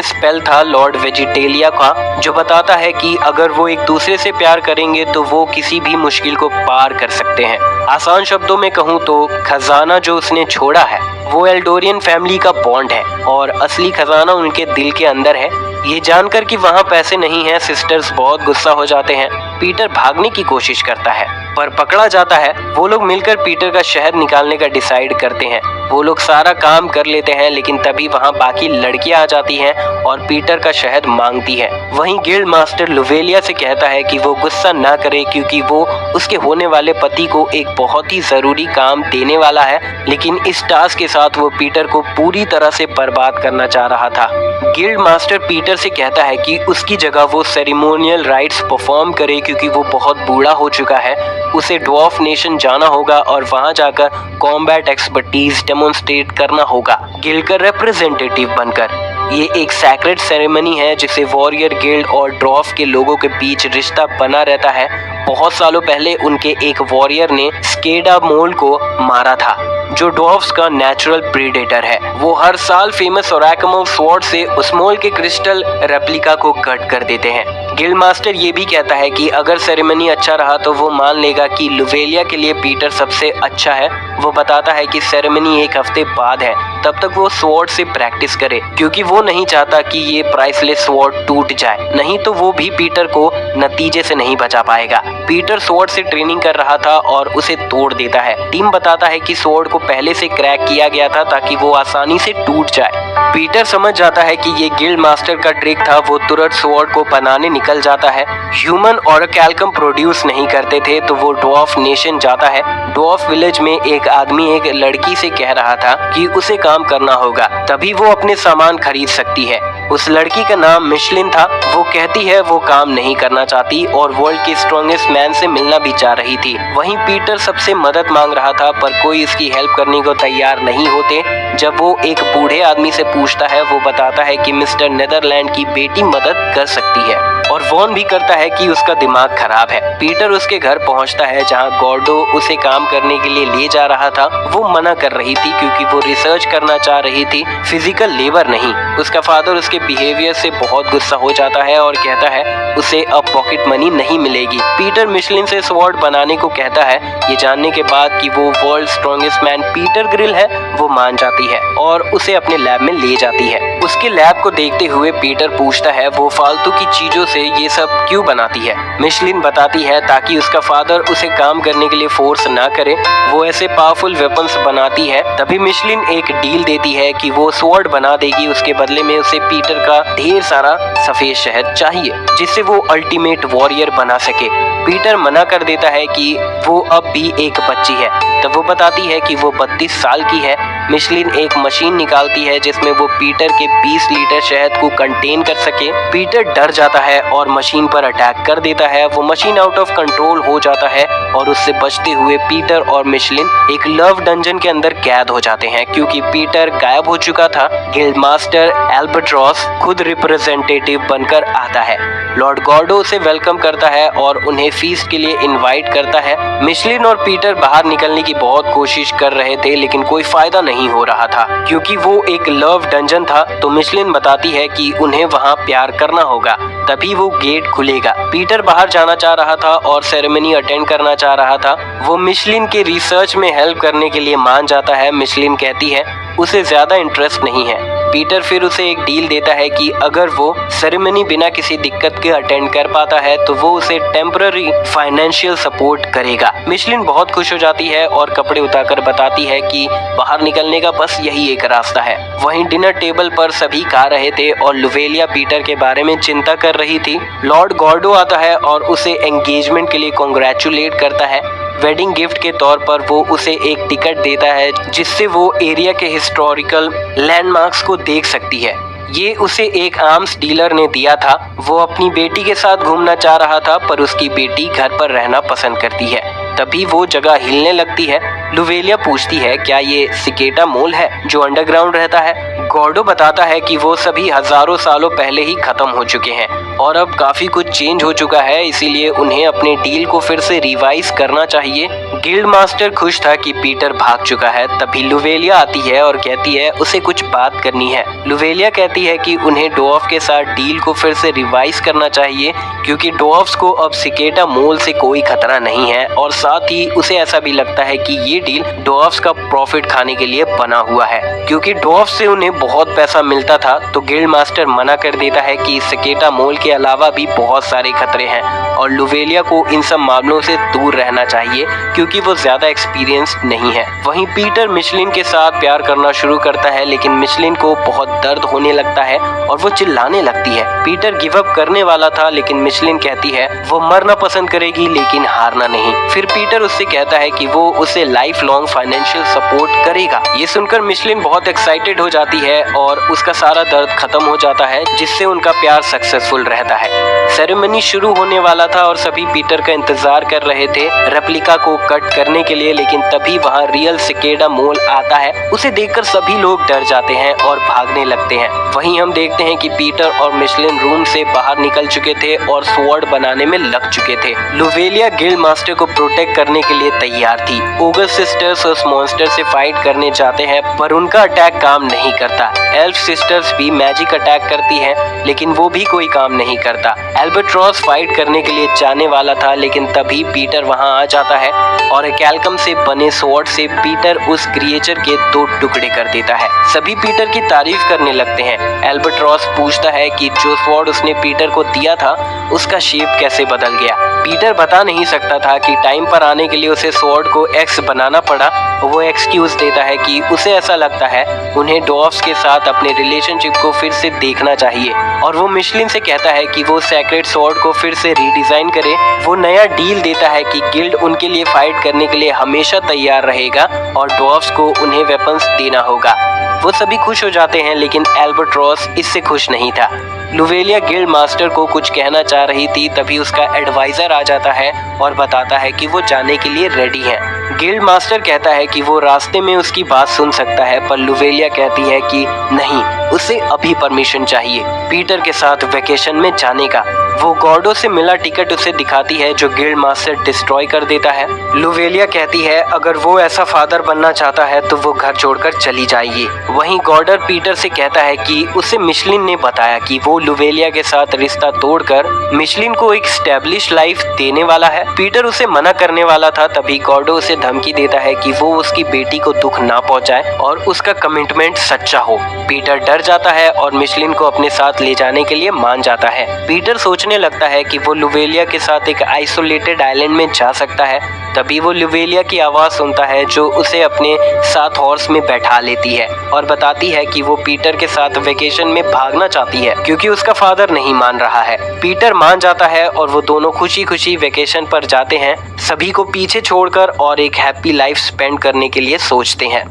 Speaker 1: स्पेल था लॉर्ड वेजिटेलिया का, जो बताता है कि अगर वो एक दूसरे से प्यार करेंगे तो वो किसी भी मुश्किल को पार कर सकते हैं। आसान शब्दों में कहूँ तो खजाना जो उसने छोड़ा है वो एल्डोरियन फैमिली का बॉन्ड है और असली खजाना उनके दिल के अंदर है। ये जानकर कि वहाँ पैसे नहीं हैं, सिस्टर्स बहुत गुस्सा हो जाते हैं। पीटर भागने की कोशिश करता है पर पकड़ा जाता है। वो लोग मिलकर पीटर का शहद निकालने का डिसाइड करते हैं। वो लोग सारा काम कर लेते हैं, लेकिन तभी वहाँ बाकी लड़कियां आ जाती हैं और पीटर का शहद मांगती है। वहीं गिल्ड मास्टर लुवेलिया से कहता है कि वो गुस्सा ना करे, क्योंकि वो उसके होने वाले पति को एक बहुत ही जरूरी काम देने वाला है, लेकिन इस टास्क के साथ वो पीटर को पूरी तरह से बर्बाद करना चाह रहा था। गिल्ड मास्टर पीटर से कहता है कि उसकी जगह वो सेरेमोनियल राइट्स परफॉर्म करे, क्योंकि वो बहुत बूढ़ा हो चुका है। उसे ड्वार्फ नेशन जाना होगा और वहां जाकर कॉम्बैट एक्सपर्टीज डेमोन्स्ट्रेट करना होगा गिल्ड का रिप्रेजेंटेटिव बनकर। ये एक सैक्रेड सेरेमनी है जिसे वॉरियर गिल्ड और ड्वार्फ के लोगों के बीच रिश्ता बना रहता है। बहुत सालों पहले उनके एक वॉरियर ने स्केडा मोल को मारा था, जो ड्वार्फ्स का नेचुरल प्रीडेटर है। वो हर साल फेमस ओरेकमो स्वॉर्ड से उस मोल के क्रिस्टल रेप्लिका को कट कर देते हैं। गिल्ड मास्टर ये भी कहता है कि अगर सेरेमनी अच्छा रहा तो वो मान लेगा कि लुवेलिया के लिए पीटर सबसे अच्छा है। वो बताता है कि सेरेमनी एक हफ्ते बाद है, तब तक वो स्वॉर्ड से प्रैक्टिस करे, क्योंकि वो नहीं चाहता कि ये प्राइसलेस स्वॉर्ड टूट जाए, नहीं तो वो भी पीटर को नतीजे से नहीं बचा पाएगा। पीटर स्वॉर्ड से ट्रेनिंग कर रहा था और उसे तोड़ देता है। टीम बताता है कि स्वॉर्ड को पहले से क्रैक किया गया था ताकि वो आसानी से टूट जाए। पीटर समझ जाता है कि ये गिल्ड मास्टर का ट्रिक था। वो तुरंत स्वॉर्ड को बनाने निकल जाता है। ह्यूमन और कैल्कम प्रोड्यूस नहीं करते थे तो वो ड्वार्फ नेशन जाता है। ड्वार्फ विलेज में एक आदमी एक लड़की से कह रहा था कि उसे काम करना होगा, तभी वो अपने सामान खरीद सकती है। उस लड़की का नाम मिशलिन था। वो कहती है वो काम नहीं करना चाहती और वर्ल्ड के स्ट्रॉन्गेस्ट मैन से मिलना भी चाह रही थी। वहीं पीटर सबसे मदद मांग रहा था पर कोई इसकी हेल्प करने को तैयार नहीं होते। जब वो एक बूढ़े आदमी से पूछता है, वो बताता है कि मिस्टर नेदरलैंड की बेटी मदद कर सकती है और वॉर्न भी करता है कि उसका दिमाग खराब है। पीटर उसके घर पहुंचता है जहां गॉर्डो उसे काम करने के लिए ले जा रहा था। वो मना कर रही थी क्योंकि वो रिसर्च करना चाह रही थी, फिजिकल लेबर नहीं। उसका फादर उसके बिहेवियर से बहुत गुस्सा हो जाता है और कहता है उसे अब पॉकेट मनी नहीं मिलेगी। पीटर मिशलिन से स्वॉर्ड बनाने को कहता है। ये जानने के बाद कि वो world strongest man Peter grill है, वो मान जाती है और उसे अपने लैब में ले जाती है। उसके लैब को देखते हुए पीटर पूछता है वो फालतू की चीजों से ये सब क्यों बनाती है। मिशलिन बताती है ताकि उसका फादर उसे काम करने के लिए फोर्स ना करे। वो ऐसे पावरफुल वेपन्स बनाती है। तभी मिशलिन एक डील देती है कि वो स्वॉर्ड बना देगी, उसके बदले में उसे पीटर का ढेर सारा सफेद शहद चाहिए जिससे वो अल्टीमेट वॉरियर बना सके। पीटर मना कर देता है कि वो अब भी एक बच्ची है। तब वो बताती है कि वो 32 साल की है। मिशलिन एक मशीन निकालती है जिसमें वो पीटर के 20 लीटर शहद को कंटेन कर सके। पीटर डर जाता है और मशीन पर अटैक कर देता है। वो मशीन आउट ऑफ कंट्रोल हो जाता है और उससे बचते हुए पीटर और मिशलिन एक लव डंजन के अंदर कैद हो जाते हैं। क्योंकि पीटर गायब हो चुका था, गिल्ड मास्टर एल्बेट्रॉस खुद रिप्रेजेंटेटिव बनकर आता है। लॉर्ड गॉर्डो उसे वेलकम करता है और उन्हें फीस्ट के लिए इनवाइट करता है। मिशलिन और पीटर बाहर निकलने की बहुत कोशिश कर रहे थे लेकिन कोई फायदा नहीं हो रहा था क्योंकि वो एक लव डंजन था। तो मिशलिन बताती है कि उन्हें वहां प्यार करना होगा, तभी वो गेट खुलेगा। पीटर बाहर जाना चाह रहा था और सेरेमनी अटेंड करना चाह रहा था। वो मिशलिन के रिसर्च में हेल्प करने के लिए मान जाता है। मिशलिन कहती है उसे ज्यादा इंटरेस्ट नहीं है। पीटर फिर उसे एक डील देता है कि अगर वो सेरेमनी बिना किसी दिक्कत के अटेंड कर पाता है तो वो उसे टेम्पररी फाइनेंशियल सपोर्ट करेगा। मिशलिन बहुत खुश हो जाती है और कपड़े उतारकर बताती है कि बाहर निकलने का बस यही एक रास्ता है। वहीं डिनर टेबल पर सभी खा रहे थे और लुवेलिया पीटर के बारे में चिंता कर रही थी। लॉर्ड गॉर्डो आता है और उसे एंगेजमेंट के लिए कॉन्ग्रेचुलेट करता है। वेडिंग गिफ्ट के तौर पर वो उसे एक टिकट देता है जिससे वो एरिया के हिस्टोरिकल लैंडमार्क्स को देख सकती है। ये उसे एक आर्म्स डीलर ने दिया था। वो अपनी बेटी के साथ घूमना चाह रहा था पर उसकी बेटी घर पर रहना पसंद करती है। तभी वो जगह हिलने लगती है। लुवेलिया पूछती है क्या ये सिकेटा मोल है जो अंडरग्राउंड रहता है। गॉर्डो बताता है कि वो सभी हजारों सालों पहले ही खत्म हो चुके हैं और अब काफी कुछ चेंज हो चुका है, इसीलिए उन्हें अपने डील को फिर से रिवाइज करना चाहिए। गिल्ड मास्टर खुश था कि पीटर भाग चुका है। तभी लुवेलिया आती है और कहती है उसे कुछ बात करनी है। लुवेलिया कहती है कि उन्हें ड्वार्फ के साथ डील को फिर से रिवाइज करना चाहिए क्योंकि ड्वार्फ्स को अब सिकेटा मोल से कोई खतरा नहीं है और साथ ही उसे ऐसा भी लगता है कि ये डील ड्वार्फ्स का प्रॉफिट खाने के लिए बना हुआ है। क्योंकि ड्वार्फ्स से उन्हें बहुत पैसा मिलता था तो गिल्ड मास्टर मना कर देता है कि सिकेटा मोल के अलावा भी बहुत सारे खतरे हैं और लुवेलिया को इन सब मामलों से दूर रहना चाहिए क्योंकि वो ज्यादा एक्सपीरियंस्ड नहीं है। वहीं पीटर मिशलिन के साथ प्यार करना शुरू करता है लेकिन मिशलिन को बहुत दर्द होने लगता है और वो चिल्लाने लगती है। पीटर गिव अप करने वाला था लेकिन मिशलिन कहती है वो मरना पसंद करेगी लेकिन हारना नहीं। फिर पीटर उससे कहता है कि वो उसे लाइफ लॉन्ग फाइनेंशियल सपोर्ट करेगा। ये सुनकर मिशलिन बहुत एक्साइटेड हो जाती है और उसका सारा दर्द खत्म हो जाता है जिससे उनका प्यार सक्सेसफुल रहता है। सेरेमनी शुरू होने वाला था और सभी पीटर का इंतजार कर रहे थे रेप्लिका को कट करने के लिए, लेकिन तभी वहाँ रियल सिकेटा मोल आता है। उसे देखकर सभी लोग डर जाते हैं और भागने लगते हैं। वहीं हम देखते हैं कि पीटर और मिशलिन रूम से बाहर निकल चुके थे और स्वॉर्ड बनाने में लग चुके थे। लुवेलिया गिल्ड मास्टर को प्रोटेक्ट करने के लिए तैयार थी। ओगर सिस्टर्स उस मॉन्स्टर से फाइट करने जाते हैं पर उनका अटैक काम नहीं करता। एल्फ सिस्टर्स भी मैजिक अटैक करती हैं लेकिन वो भी कोई काम नहीं करता। एल्बेट्रॉस फाइट करने के लिए जाने वाला था लेकिन तभी पीटर वहां आ जाता है और कैल्कम से बने स्वॉर्ड से पीटर उस क्रिएचर के 2 टुकड़े कर देता है। सभी पीटर की तारीफ करने लगते हैं। एल्बाट्रॉस पूछता है कि जो स्वॉर्ड उसने पीटर को दिया था उसका शेप कैसे बदल गया। पीटर बता नहीं सकता था कि टाइम पर आने के लिए उसे स्वॉर्ड को एक्स बनाना पड़ा। वो एक्सक्यूज देता है कि उसे ऐसा लगता है उन्हें डॉर्फ्स के साथ अपने रिलेशनशिप को फिर से देखना चाहिए, और वो मिशलिन से कहता है कि वो सेक्रेड स्वॉर्ड को फिर से रीडिजाइन करे। वो नया डील देता है कि गिल्ड उनके लिए फाइट करने के लिए हमेशा तैयार रहेगा और डॉर्फ्स को उन्हें वेपन्स देना होगा। वो सभी खुश हो जाते हैं, लेकिन एल्बाट्रॉस इससे खुश नहीं था। लुवेलिया गिल्ड मास्टर को कुछ कहना चाह रही थी, तभी उसका एडवाइजर आ जाता है और बताता है कि वो जाने के लिए रेडी है। गिल्ड मास्टर कहता है कि वो रास्ते में उसकी बात सुन सकता है, पर लुवेलिया कहती है कि नहीं, उसे अभी परमिशन चाहिए पीटर के साथ वेकेशन में जाने का। वो गॉर्डो से मिला टिकट उसे दिखाती है जो गिल्ड मास्टर डिस्ट्रॉय कर देता है। लुवेलिया कहती है अगर वो ऐसा फादर बनना चाहता है तो वो घर छोड़कर चली जाएगी। वहीं गॉर्डर पीटर से कहता है कि उसे मिशलिन ने बताया कि वो लुवेलिया के साथ रिश्ता तोड़कर मिशलिन को एक स्टैब्लिश लाइफ देने वाला है। पीटर उसे मना करने वाला था, तभी गॉर्डो उसे धमकी देता है कि वो उसकी बेटी को दुख ना पहुंचाए और उसका कमिटमेंट सच्चा हो। पीटर डर जाता है और मिशलिन को अपने साथ ले जाने के लिए मान जाता है। पीटर सोचने लगता है कि वो लुवेलिया के साथ एक आइसोलेटेड आइलैंड में जा सकता है। तभी वो लुवेलिया की आवाज सुनता है जो उसे अपने साथ हॉर्स में बैठा लेती है और बताती है कि वो पीटर के साथ वेकेशन में भागना चाहती है क्योंकि उसका फादर नहीं मान रहा है। पीटर मान जाता है और वो दोनों खुशी खुशी वेकेशन पर जाते हैं, सभी को पीछे छोड़कर, और एक हैप्पी लाइफ स्पेंड करने के लिए सोचते हैं।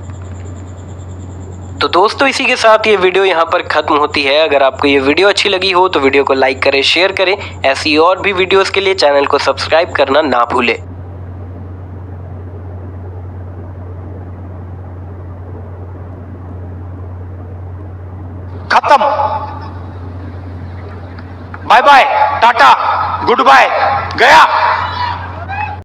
Speaker 1: तो दोस्तों इसी के साथ ये वीडियो यहाँ पर खत्म होती है। अगर आपको ये वीडियो अच्छी लगी हो तो वीडियो को लाइक करें, शेयर करें। ऐसी और भी वीडियोस के लिए चैनल को सब्सक्राइब करना ना भूलें।
Speaker 2: खत्म। Bye bye, tata, goodbye, गया।